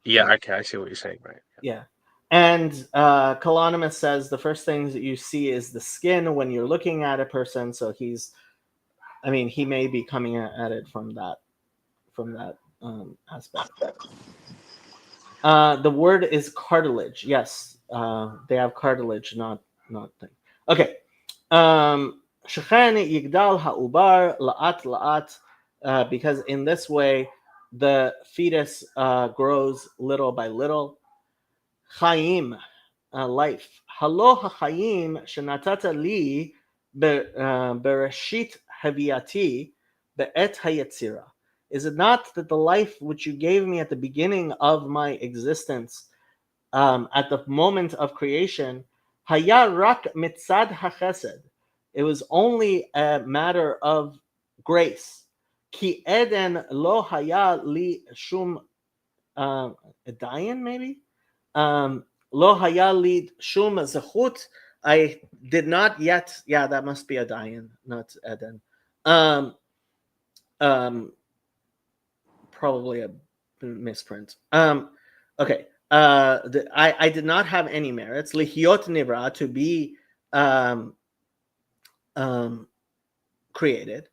yeah, okay, I see what you're saying, right? Yeah. And Colonimus says the first things that you see is the skin when you're looking at a person. So he may be coming at it from that aspect. The word is cartilage. Yes, they have cartilage, not thing. Okay. Shechan yigdal ha'ubar la'at la'at, because in this way the fetus grows little by little. Chaim, life. Halo ha'chaim shenatata li bereshit haviyati be'et hayetzira. Is it not that the life which you gave me at the beginning of my existence, at the moment of creation, haya rak mitzad hachesed, It was only a matter of grace. Ki Eden lo haya li shum dayan, maybe? Lo haya li shum zechut. I did not yet. Yeah, that must be a dayan, not Eden. Um, um, probably a misprint. Okay. I did not have any merits. Lihiot nivra, to be um, created.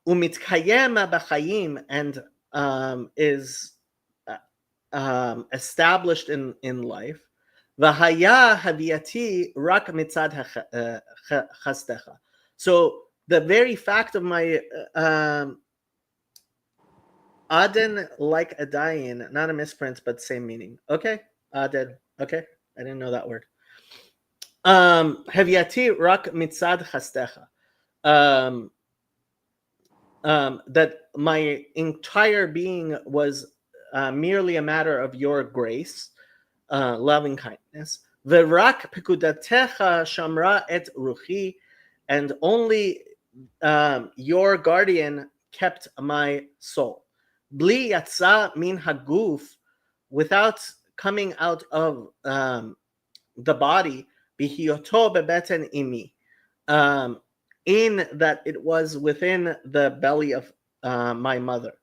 Umitkayem b'chayim, and is established in life. V'haya haviyati rak mitzad chastecha. So the very fact of my Aden, like a dayin, not a misprint, but same meaning. Okay, Aden. Okay, I didn't know that word. Havyati rak mitzad chastecha. That my entire being was merely a matter of your grace, loving kindness. V'rak pekudatecha shamra et ruchi, and only your guardian kept my soul. Bli yatsa min haguf, without coming out of the body, bihiyoto bebeten imi, in that it was within the belly of my mother.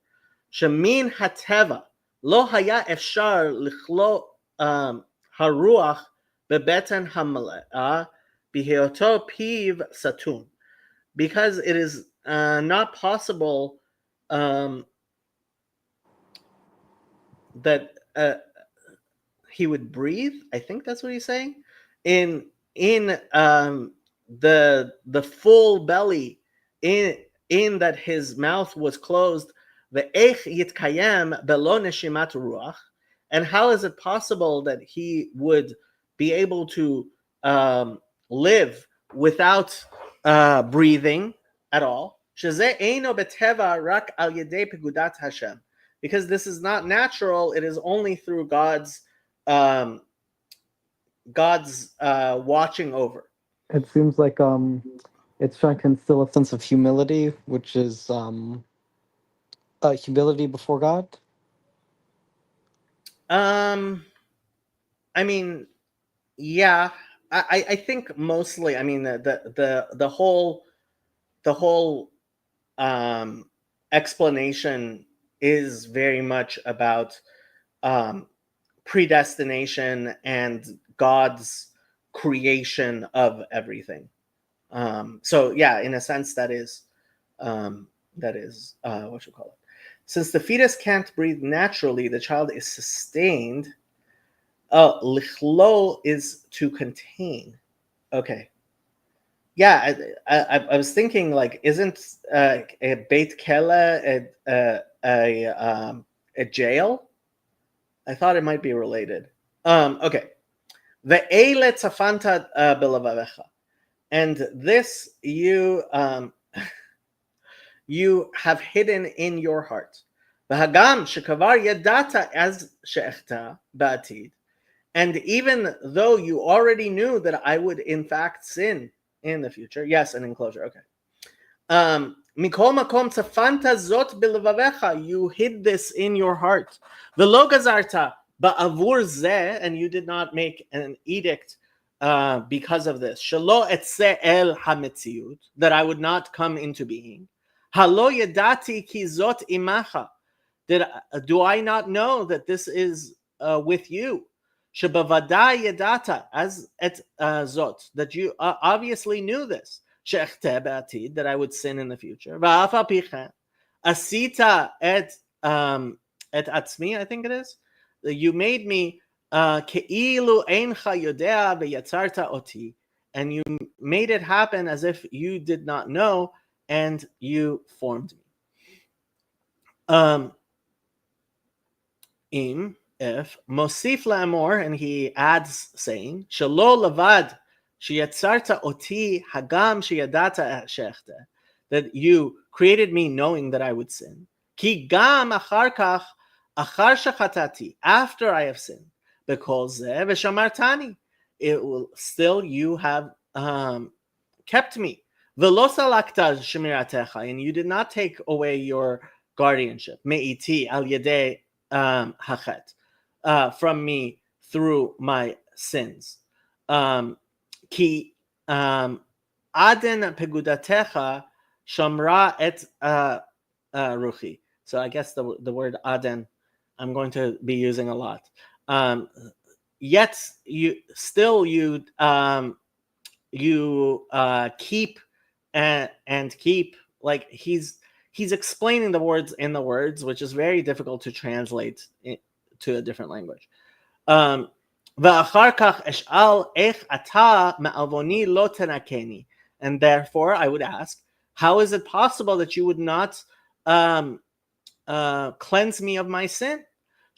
Shemin hateva lo haya efshar lichlo haruach bebeten hamale'a bihiyoto piv satum, because it is not possible that he would breathe. I think that's what he's saying. In the full belly, in that his mouth was closed. Ve'ech yitkayem belo neshimat ruach, and how is it possible that he would be able to live without breathing at all? Shezeh eino beteva rak al yedei pegudat Hashem, because this is not natural. It is only through God's watching over. It seems like it's trying to instill a sense of humility, which is humility before God. I mean, yeah, I think mostly. I mean, the whole explanation is very much about predestination and God's creation of everything. So yeah, in a sense, that is what you call it. Since the fetus can't breathe naturally, the child is sustained. Lichlo is to contain. Okay. Yeah, I was thinking, like, isn't a Beit Kele a jail? I thought it might be related. Okay. Ve'ele tzafanta belavavecha, and this you you have hidden in your heart. V'hagam shekavar yadata az she'echta ba'atid, and even though you already knew that I would in fact sin in the future. Yes, an enclosure. Okay. Mikol makom tzafanta zot belavavecha, you hid this in your heart. V'lo gazarta ba'avur zeh, and you did not make an edict because of this. Shelo etzeh el hametziut, that I would not come into being. Halo yadati ki zot imacha, do I not know that this is with you? Shebavadai yadata as et zot, that you obviously knew this. She'echteh ba'atid, that I would sin in the future. Va'af al pichen asita et atzmi, I think it is. You made me ke'ilu eincha yodea ve'yatzarta oti, and you made it happen as if you did not know, and you formed me. If mosif la'amor, and he adds saying, shelo lavad sheyatzarta oti hagam sheyadata she'echteh, that you created me knowing that I would sin. Ki gam achar kach achar shechatati, after I have sinned, because zeh v'shamartani, it will still, you have kept me. V'lo salakta shemiratecha, and you did not take away your guardianship. Me'iti al yedei hachet, from me through my sins. Ki aden pegudatecha shamra et ruchi. So I guess the word aden I'm going to be using a lot. Yet you keep and keep, like he's explaining the words in the words, which is very difficult to translate to a different language. And therefore I would ask, how is it possible that you would not cleanse me of my sin?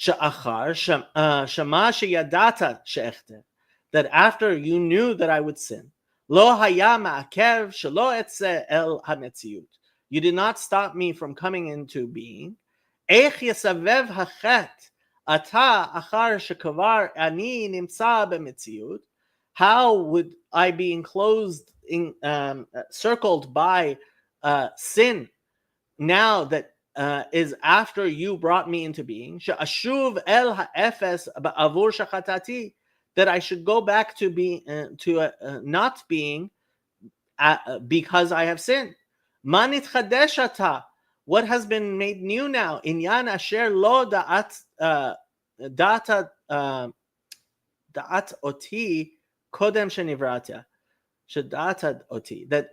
That after you knew that I would sin, you did not stop me from coming into being. How would I be enclosed circled by sin now that is after you brought me into being? That I should go back to being not being because I have sinned. What has been made new now? Inyan asher lo da'at oti kodem shenivratya. Shadata oti. That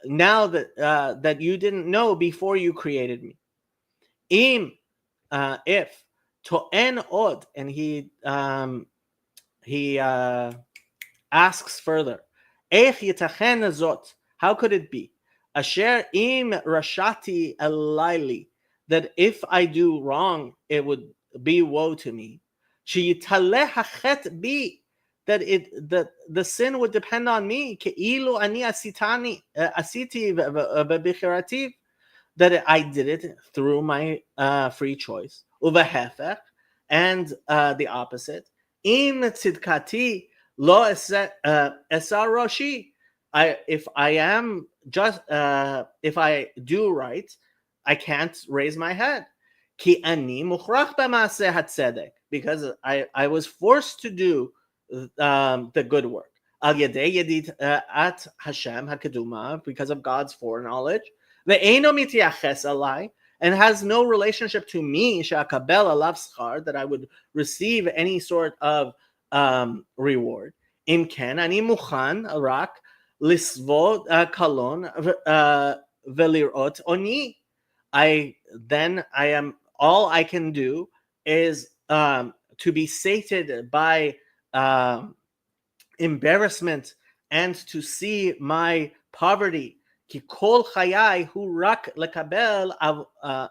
now that you didn't know before you created me. If to'en od, and he asks further, Eich yitachen zot, how could it be? Asher im rashati elayli, that if I do wrong, it would be woe to me. Sheyitaleh hachet bi, that the sin would depend on me. Keilu ani asiti b'bichirati, that I did it through my free choice. Uvehefech, and the opposite. Im tzidkati lo esa roshi. If I am just if I do right, I can't raise my head. Ki ani mukhrach b'maaseh hatzedek, because I was forced to do the good work. Al yedei yedit at Hashem hakaduma, because of God's foreknowledge. Ve'eino mitiaches alai, and has no relationship to me, she'akabel alav schar, that I would receive any sort of reward. Im ken ani muchan rak lisvod kalon velirot oni. I am, all I can do is to be sated by embarrassment and to see my poverty. Ki kol chayai hu rak lekabel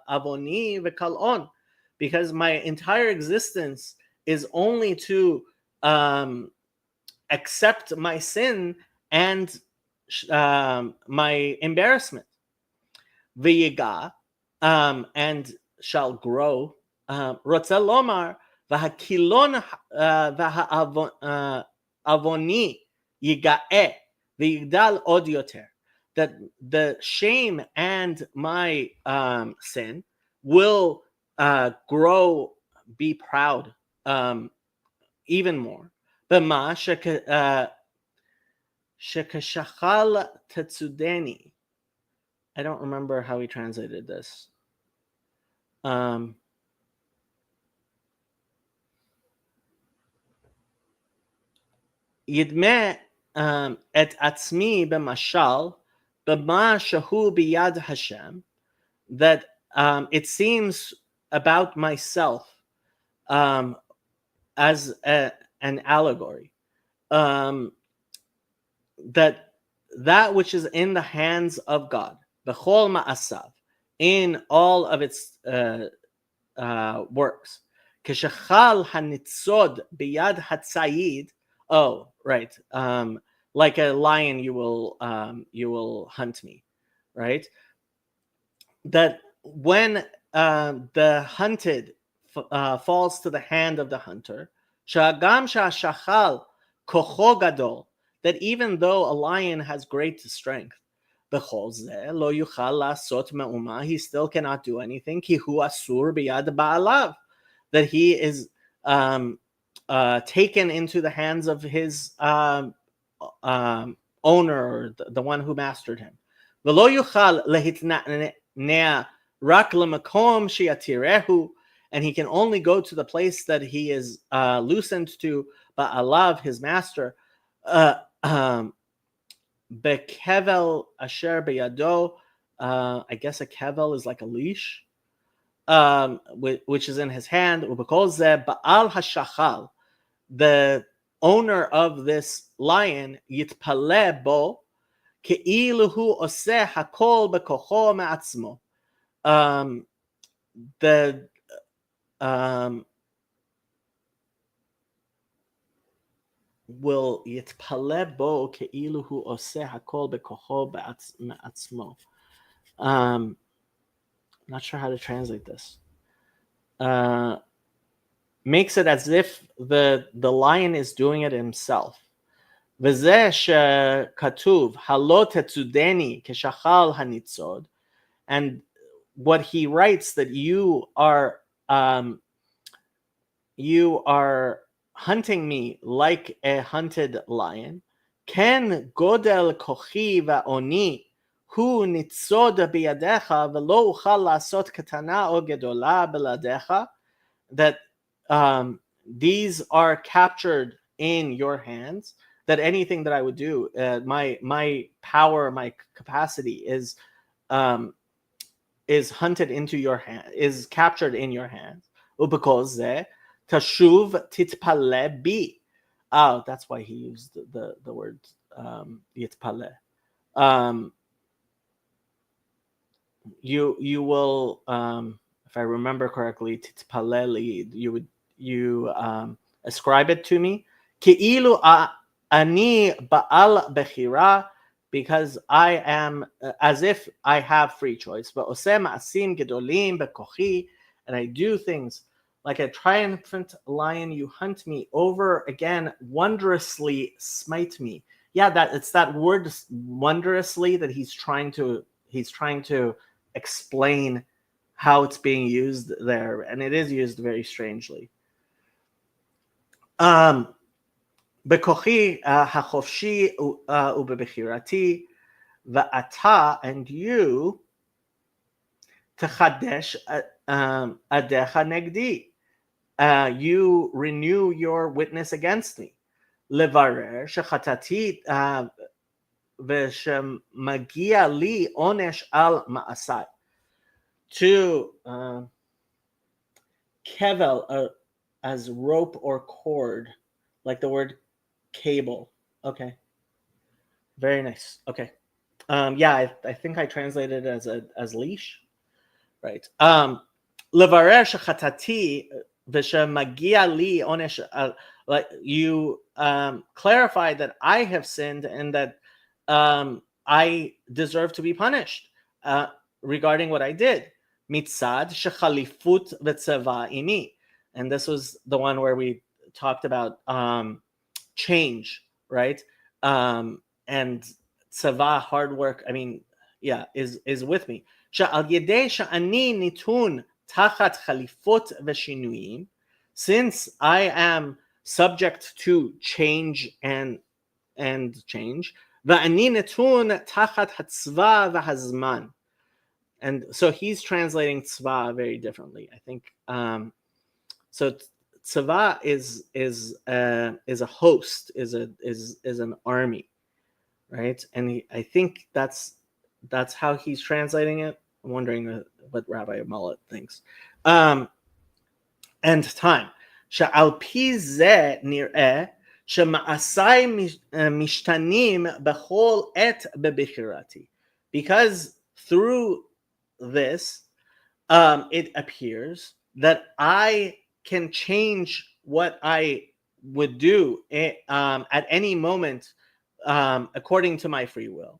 avoni v'kalon, because my entire existence is only to accept my sin and my embarrassment. V'yiga, and shall grow. Rotzel lomar v'hakilon v'ha'avoni yiga'eh v'yigdal od yoter, that the shame and my sin will grow, be proud even more. B'ma shekashachal tetzudeni. I don't remember how he translated this. Yidme et atzmi b'mashal b'ma shahu biyad Hashem, that it seems about myself as an allegory, that which is in the hands of God, b'chol ma'asav, in all of its works. Keshachal hanitzod biyad hatzayid. Oh, right. Like a lion, you will hunt me, right? That when the hunted falls to the hand of the hunter, shagam shashachal kocho gadol, that even though a lion has great strength, בכל זה לא יוכל לעשות מאומה, he still cannot do anything, כי הוא אסור ביד בעליו, that he is taken into the hands of his owner, or the one who mastered him. ולא יוכל להתנענע רק למקום שיתירהו, and he can only go to the place that he is loosened to, בעליו, his master, bekevel asher beyado. I guess a kevel is like a leash, which is in his hand. Because ba'al hashachal, the owner of this lion, yitpale bo כאילו הוא עושה הכל בכוחו מעצמו. The will יתפלא בו כאילו הוא עושה הכל בכוחו מעצמו. I'm not sure how to translate this. Makes it as if the lion is doing it himself. וזה שכתוב, הלא תצודני כשחל הניצוד, and what he writes, that you are hunting me like a hunted lion, כן גודל כוחי ועוני הוא ניצוד בידיך ולא אוכל לעשות קטנה או גדולה בלעדיך, that these are captured in your hands, that anything that I would do, my power, my capacity is hunted into your hand, is captured in your hands. ובכל זה תשוב תתפלא בי. Oh, that's why he used the word יתפלא. You will, if I remember correctly, תתפלא לי, you ascribe it to me. כאילו אני בעל בחירה, because I am, as if I have free choice. ועושה מעשים גדולים בכוחי, and I do things like a triumphant lion, you hunt me over again, wondrously smite me. Yeah, it's that word wondrously that he's trying to explain how it's being used there, and it is used very strangely. בכוחי החופשי ובבחירתי, ואתה, and you, תחדש עדיך נגדי. You renew your witness against me. לברר שחטאתי ושמגיע לי עונש על מעשיי. To kevel, as rope or cord, like the word cable. Okay. Very nice. Okay. Yeah, I think I translated it as leash. Right. לברר שחטאתי ושמגיע לי עונש, like you clarify that I have sinned and that I deserve to be punished regarding what I did. מצד שחליפות וצבא עימי. And this was the one where we talked about change, right? And tzava, hard work, I mean, yeah, is with me. שעל ידי שאני ניתון תחת חליפות ושינויים, since I am subject to change and change, ואני נתון תחת הצבא והזמן. And so he's translating tzva very differently, I think. So tzva is a host, is an army, right? And I think that's how he's translating it. I'm wondering what Rabbi Mullet thinks. And time. שעל פי זה נראה שמעשיי משתנים בכל עת בבחירתי. Because through this, it appears that I can change what I would do at any moment according to my free will.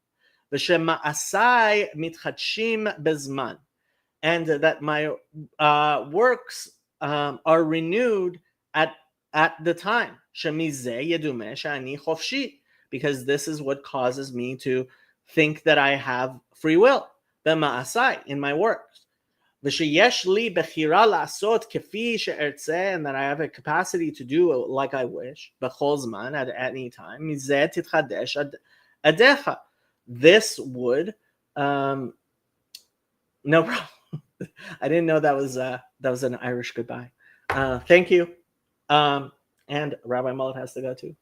ושמעשיי מתחדשים בזמן, and that my works are renewed at the time. שמזה ידומה שאני חופשי, because this is what causes me to think that I have free will, במעשיי, in my works. ושיש לי בחירה לעשות כפי שארצה, and that I have a capacity to do like I wish, בכל זמן, at any time, מזה תתחדש עדיך. This would, no problem. I didn't know that was an Irish goodbye. Thank you. And Rabbi Mullet has to go too.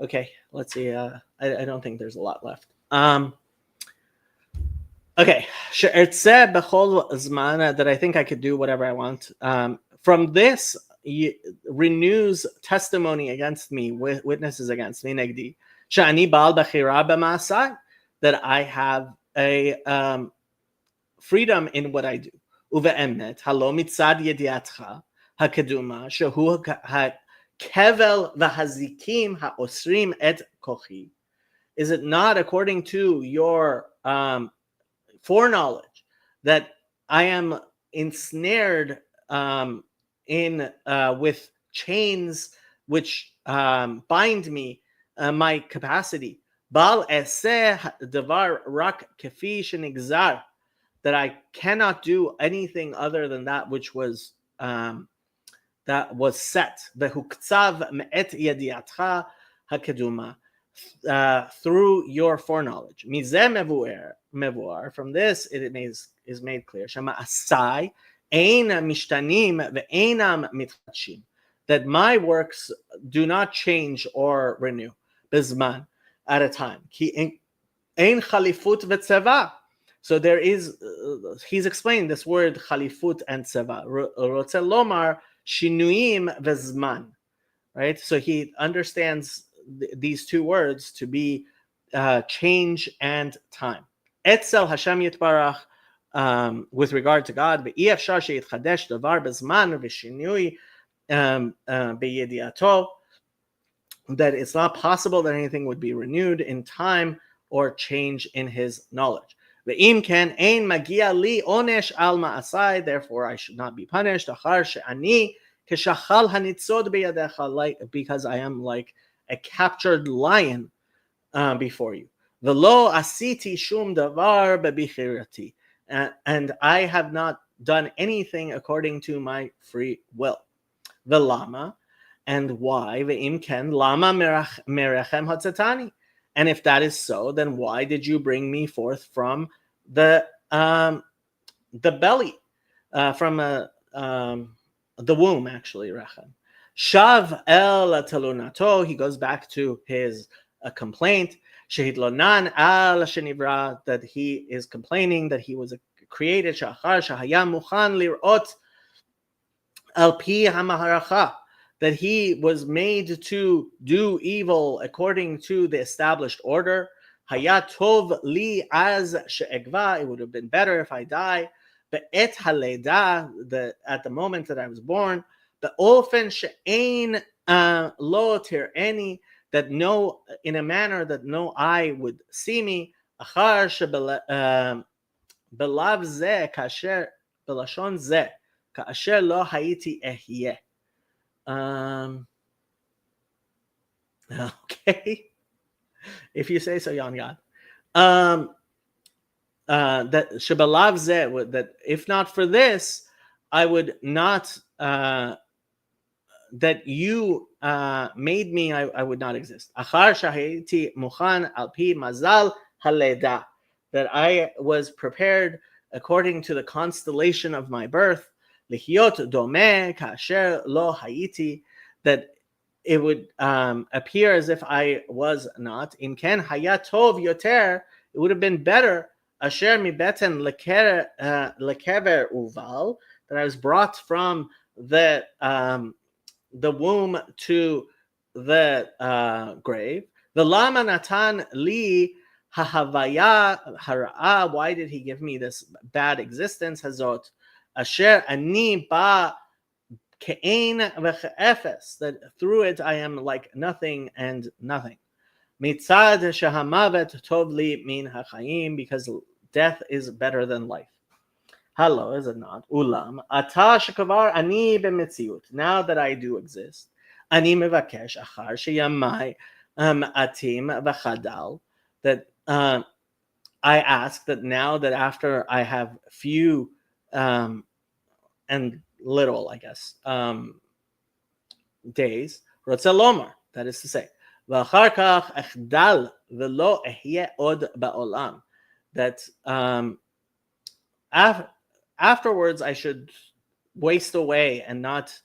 Okay, let's see. I don't think there's a lot left. Okay, that I think I could do whatever I want. From this renews testimony against me, witnesses against me, negdi. Shani bal b'chira b'maasai, that I have a freedom in what I do. Uve'emet halo mitzad yediatcha hakeduma shehu hakevel v'hazikim haosrim et kochi. Is it not according to your foreknowledge that I am ensnared in with chains which bind me, my capacity? Bal eseh davar rak kefi shenigzar, that I cannot do anything other than that which was set. V'huktzav me'et yediatcha hakeduma, through your foreknowledge. Mizeh mevuar, from this it is made clear. Shema asai ein mishtanim ve'einam mitchadshim, that my works do not change or renew. Bizman, at a time. Ki ein chalifut v'tzeva. So there is, he's explained this word chalifut and tzeva. Rotze lomar shinuyim v'zman. Right? So he understands these two words to be change and time. Etzel Hashem Yitbarach, with regard to God, ve'iyafshar she'yitchadesh davar bezman v'shinui beyediato, that it's not possible that anything would be renewed in time or change in his knowledge. Ve'im ken ein magia li onesh al ma'asai, therefore I should not be punished. Achar she'ani keshachal hanitzod beyadecha, because I am like a captured lion before you. Velo asiti shum davar bebichirati, and I have not done anything according to my free will. Velama, and why? Ve'im ken lama merechem hatzatani, and if that is so, then why did you bring me forth from the belly, from the womb, actually, rechem. Shav el talunato, he goes back to his complaint. Shehidlonan al shenivra, that he is complaining that he was created. Shachar shahaya muchan lirot al pi hamaharacha, that he was made to do evil according to the established order. Hayat tov li az she'egva, it would have been better if I die. But et haleda, at the moment that I was born. The ofen she'ein lo tir'eni, that no, in a manner that no eye would see me. Achar shebelav zeh kasher belashon zeh kasher lo hayiti ehyeh. Okay, if you say so, Yon Yad. That shebelav zeh, that if not for this, I would not. That you made me, I would not exist. Achar shahiti muchan al pi mazal haleda, that I was prepared according to the constellation of my birth. Lihyot domeh kasher lo hayiti, that it would appear as if I was not. In ken hayat tov yoter, it would have been better. Asher mi beten lekever uval, that I was brought from the womb to the grave. The lama natan li hahavaya hara, why did he give me this bad existence? Hazot asher ani ba ke'ein v'che'efes, that through it I am like nothing and nothing. Mitzad shehamavet tov li min hachayim, because death is better than life. Hello, is it not? Ulam ata shekavar ani b'metziut. Now that I do exist, ani mevakesh achar sheyamai atim v'chadal, that I ask that now that after I have few and little, I guess, days, רוצה לומר, that is to say, ואחר כך אחדל ולא אהיה עוד בעולם, that afterwards I should waste away and not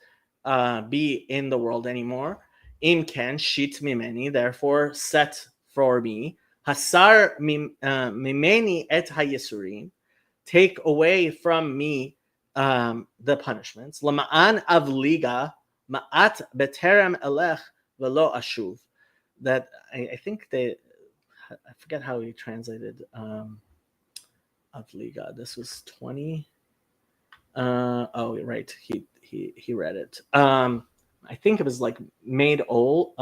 be in the world anymore. Im ken shit mimeni, therefore set for me, hasar mimeni et hayisurim, take away from me the punishments. Lama'an avliga ma'at beterem elech velo ashuv. That I think I forget how he translated avliga. This was 20. Oh, right. He read it. I think it was like made whole.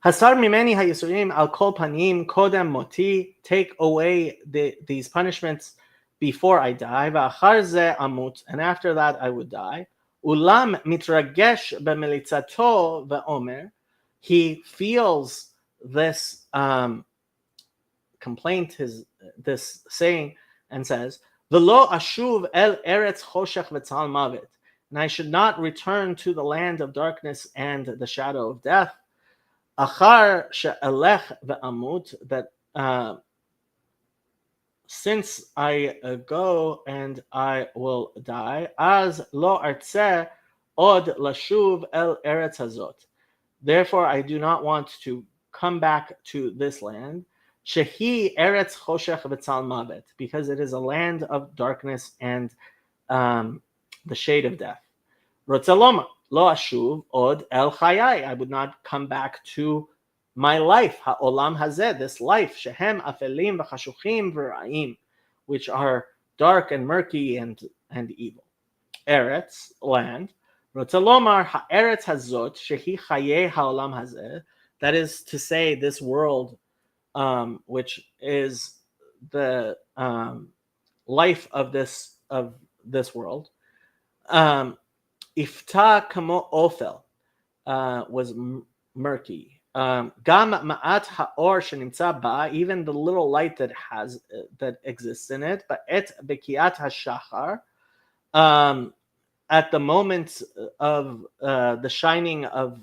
Hasar mimeni hayisurim al kol panim kodem moti. Take away these punishments before I die. Va'achar ze amut, and after that I would die. Ulam mitragesh b'melitzato ve'omer. He feels this complaint, this saying, and says, "V'lo ashuv el eretz choshech v'tzal mavet," and I should not return to the land of darkness and the shadow of death. Achar she'elech ve'amut, that since I go and I will die, az lo artzeh od lashuv el eretz hazot. Therefore, I do not want to come back to this land. Shehi eretz choshech v'tzal mavet, because it is a land of darkness and the shade of death. Rotze lomar lo ashuv od el chayai. I would not come back to my life, ha'olam hazeh, this life, shehem afelim v'chashuchim v'ra'im, which are dark and murky and evil. Eretz, land. Rotze lomar ha'eretz hazot shehi chayei ha'olam hazeh. That is to say, this world, which is the life of this world. Ifta kamo ofel, was murky. Gam ma'at ha'or shenimtza ba, even the little light that exists in it. But et bekiat hashachar, at the moment of the shining of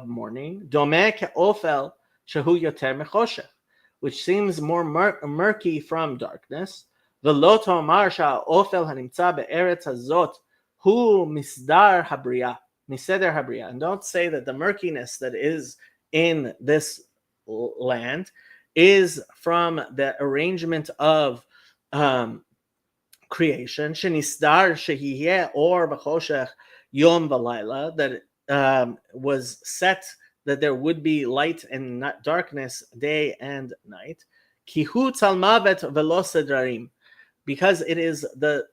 morning. Domeh ke'ofel shehu yoter mechoshech, which seems more murky from darkness. V'lo tomar sha'ofel hanimtza be'eretz hazot hu misdar habriya, miseder habriya, and don't say that the murkiness that is in this land is from the arrangement of creation. Shenisdar shehiyeh or b'choshech yom v'layla, that was set that there would be light and darkness day and night. Kihu tzalmavet velo sedrarim, because it is the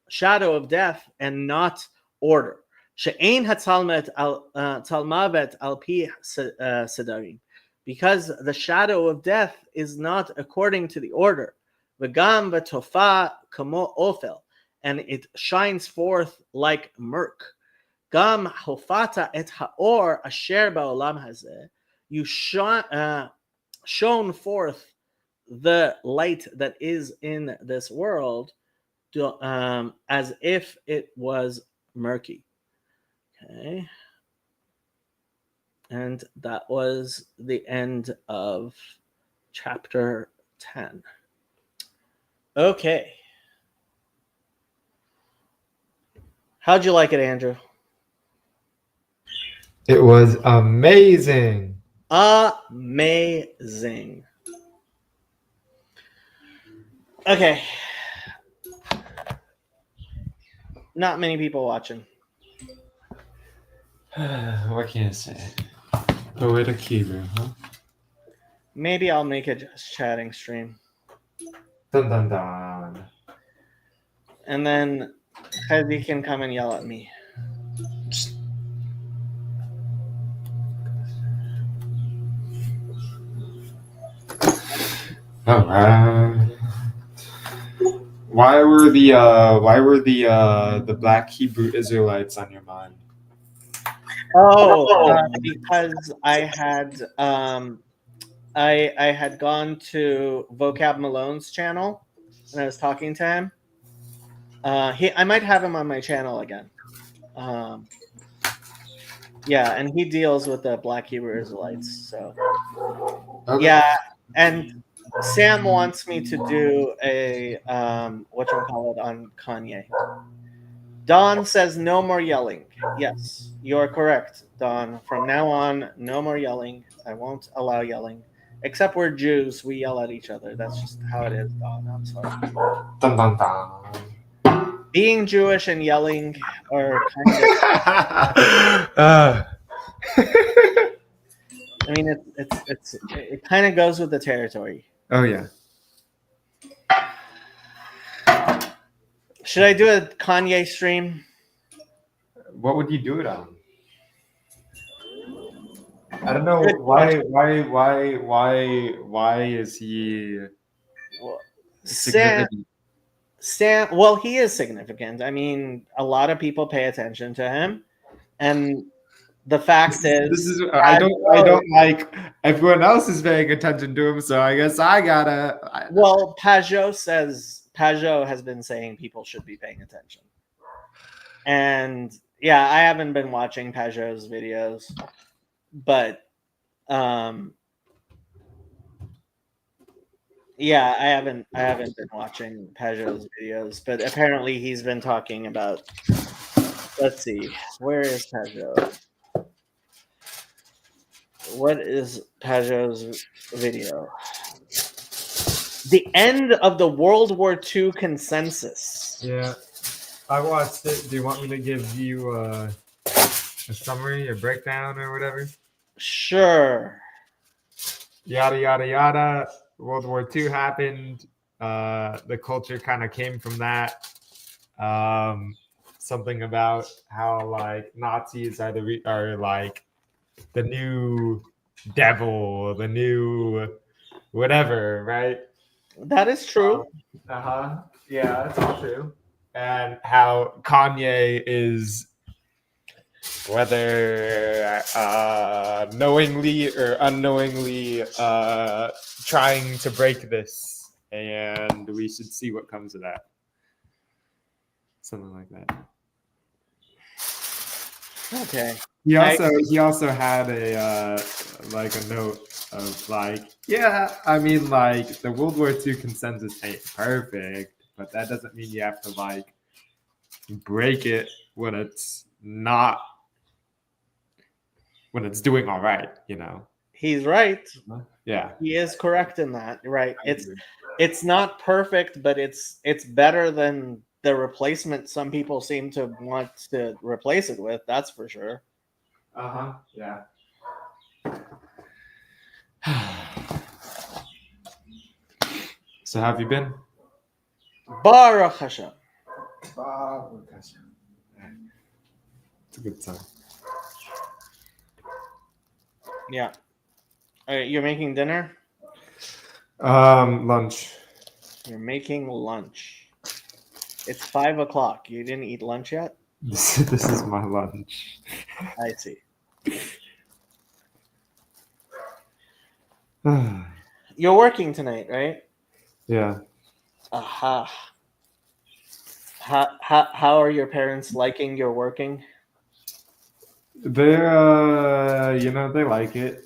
shadow of death and not order. She'ein hatzalmavet al pi sedarim, because the shadow of death is not according to the order. V'gam v'tofa kamo ofel, and it shines forth like murk. Gam hofata et haor asher ba'olam hazeh, you shone forth the light that is in this world, as if it was murky. Okay, and that was the end of chapter 10. Okay, how'd you like it, Andrew? It was amazing. Amazing. Okay. Not many people watching. What can I say? Poetic Hebrew, huh? Maybe I'll make a just chatting stream. Dun dun dun. And then Heidi can come and yell at me. All right. Why were the Black Hebrew Israelites on your mind? Oh, because I had gone to Vocab Malone's channel and I was talking to him. I might have him on my channel again. Yeah, and he deals with the Black Hebrew Israelites. So Okay. yeah, and Sam wants me to do a whatchamacallit on Kanye. Don says no more yelling. Yes, you're correct, Don. From now on, no more yelling. I won't allow yelling. Except we're Jews, we yell at each other. That's just how it is, Don. I'm sorry. Dun, dun, dun. Being Jewish and yelling are kind of. Uh, I mean, it kind of goes with the territory. oh yeah. Should I do a Kanye stream? What would you do it on? I don't know Good why is he Well, significant? Sam, well, he is significant. I mean, a lot of people pay attention to him, and the fact This is, is I don't like everyone else is paying attention to him, so I guess I gotta. Well, Pajot has been saying people should be paying attention, and yeah, I haven't been watching Pajot's videos, but yeah, I haven't been watching Pajot's videos, but apparently he's been talking about. Let's see, where is Pajot? What is Pajot's video? The end of the World War II consensus. Yeah, I watched it. Do you want me to give you a summary, a breakdown, or whatever? Sure. Yada yada yada. World War II happened. The culture kind of came from that. Something about how like Nazis are like the new devil, the new whatever, right? That is true. Yeah, that's all true. And how Kanye is, whether knowingly or unknowingly, trying to break this, and we should see what comes of that. Something like that. Okay. He also had a like a note of like, yeah, I mean like the World War II consensus ain't perfect, but that doesn't mean you have to like break it when it's not, when it's doing all right, you know. He's right. Yeah. He is correct in that. Right. It's not perfect, but it's better than the replacement some people seem to want to replace it with. That's for sure. Yeah. So have you been? Baruch Hashem. It's a good sign. Yeah. You're making dinner? Lunch. You're making lunch. It's 5:00. You didn't eat lunch yet? This is my lunch. I see. You're working tonight, right? Yeah. Aha. How are your parents liking your working? They're they like it.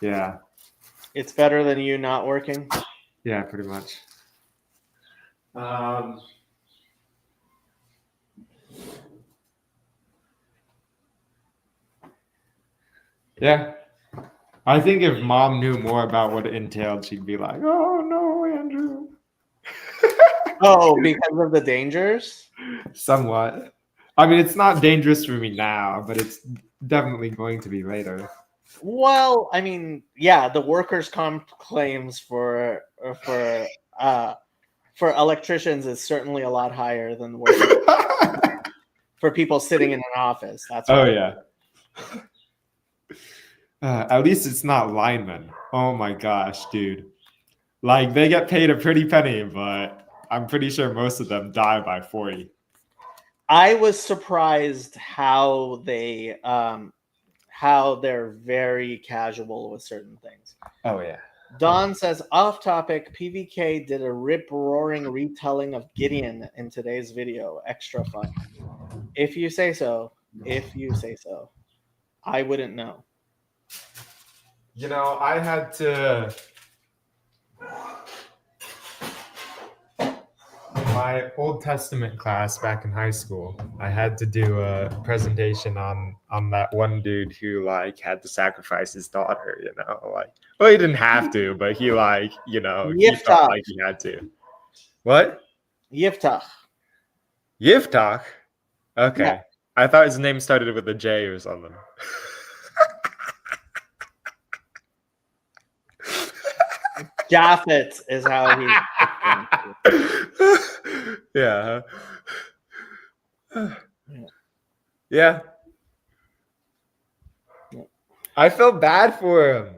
Yeah. It's better than you not working? Yeah, pretty much. Yeah. I think if mom knew more about what it entailed, she'd be like, "Oh no, Andrew." Oh, because of the dangers? Somewhat. I mean, it's not dangerous for me now, but it's definitely going to be later. Well, I mean, yeah, the workers' comp claims for electricians is certainly a lot higher than the for people sitting in an office. That's Oh right. yeah. At least it's not linemen. Oh my gosh, dude. Like they get paid a pretty penny, but I'm pretty sure most of them die by 40. I was surprised how they're very casual with certain things. Oh yeah. Don says, off topic, PVK did a rip-roaring retelling of Gideon in today's video. Extra fun. If you say so. If you say so. I wouldn't know. You know, I had to. My Old Testament class back in high school, I had to do a presentation on that one dude who like had to sacrifice his daughter. You know, like well, he didn't have to, but he like he felt Yiftach. like he had to. What? Yiftach. Yiftach? Okay. Yeah. I thought his name started with a J or something. Japhet is how he. Yeah. Yeah. I felt bad for him.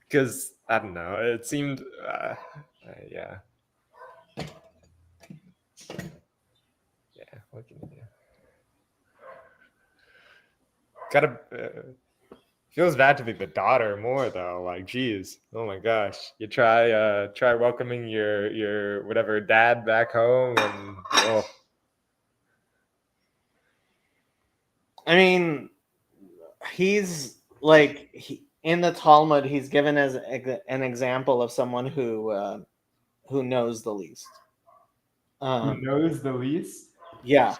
Because, I don't know, it seemed, yeah. Yeah, what can you do? Gotta, feels bad to be the daughter more, though. Like, geez, oh my gosh. You try welcoming your whatever dad back home and, oh. I mean, he's like in the Talmud. He's given as an example of someone who knows the least. Who knows the least? Yeah.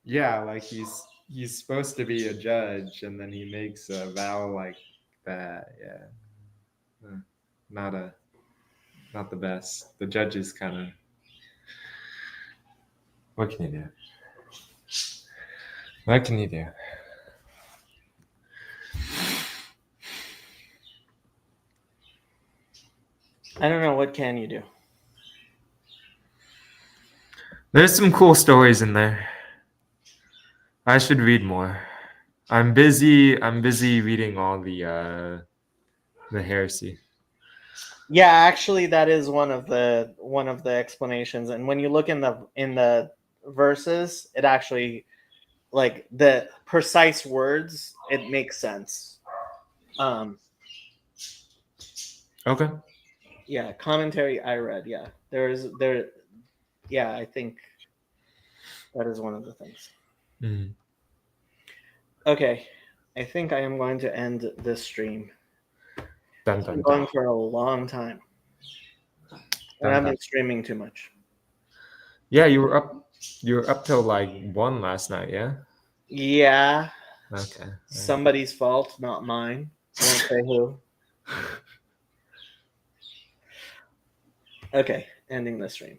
Yeah, like he's supposed to be a judge, and then he makes a vow like that. Yeah, not the best. The judge is kind of. What can you do? What can you do? I don't know. What can you do? There's some cool stories in there. I should read more. I'm busy reading all the heresy. Yeah, actually, that is one of the explanations. And when you look in the verses, it actually like the precise words. It makes sense. Okay. Yeah, commentary I read. Yeah, there. Yeah, I think that is one of the things. Mm. Okay, I think I am going to end this stream. Dun, It's been dun, going dun. for a long time, and Dun, I've dun. been streaming too much. Yeah, you were up till like 1 last night, yeah? Yeah, Okay. somebody's fault, not mine. Won't say who. Okay, ending the stream.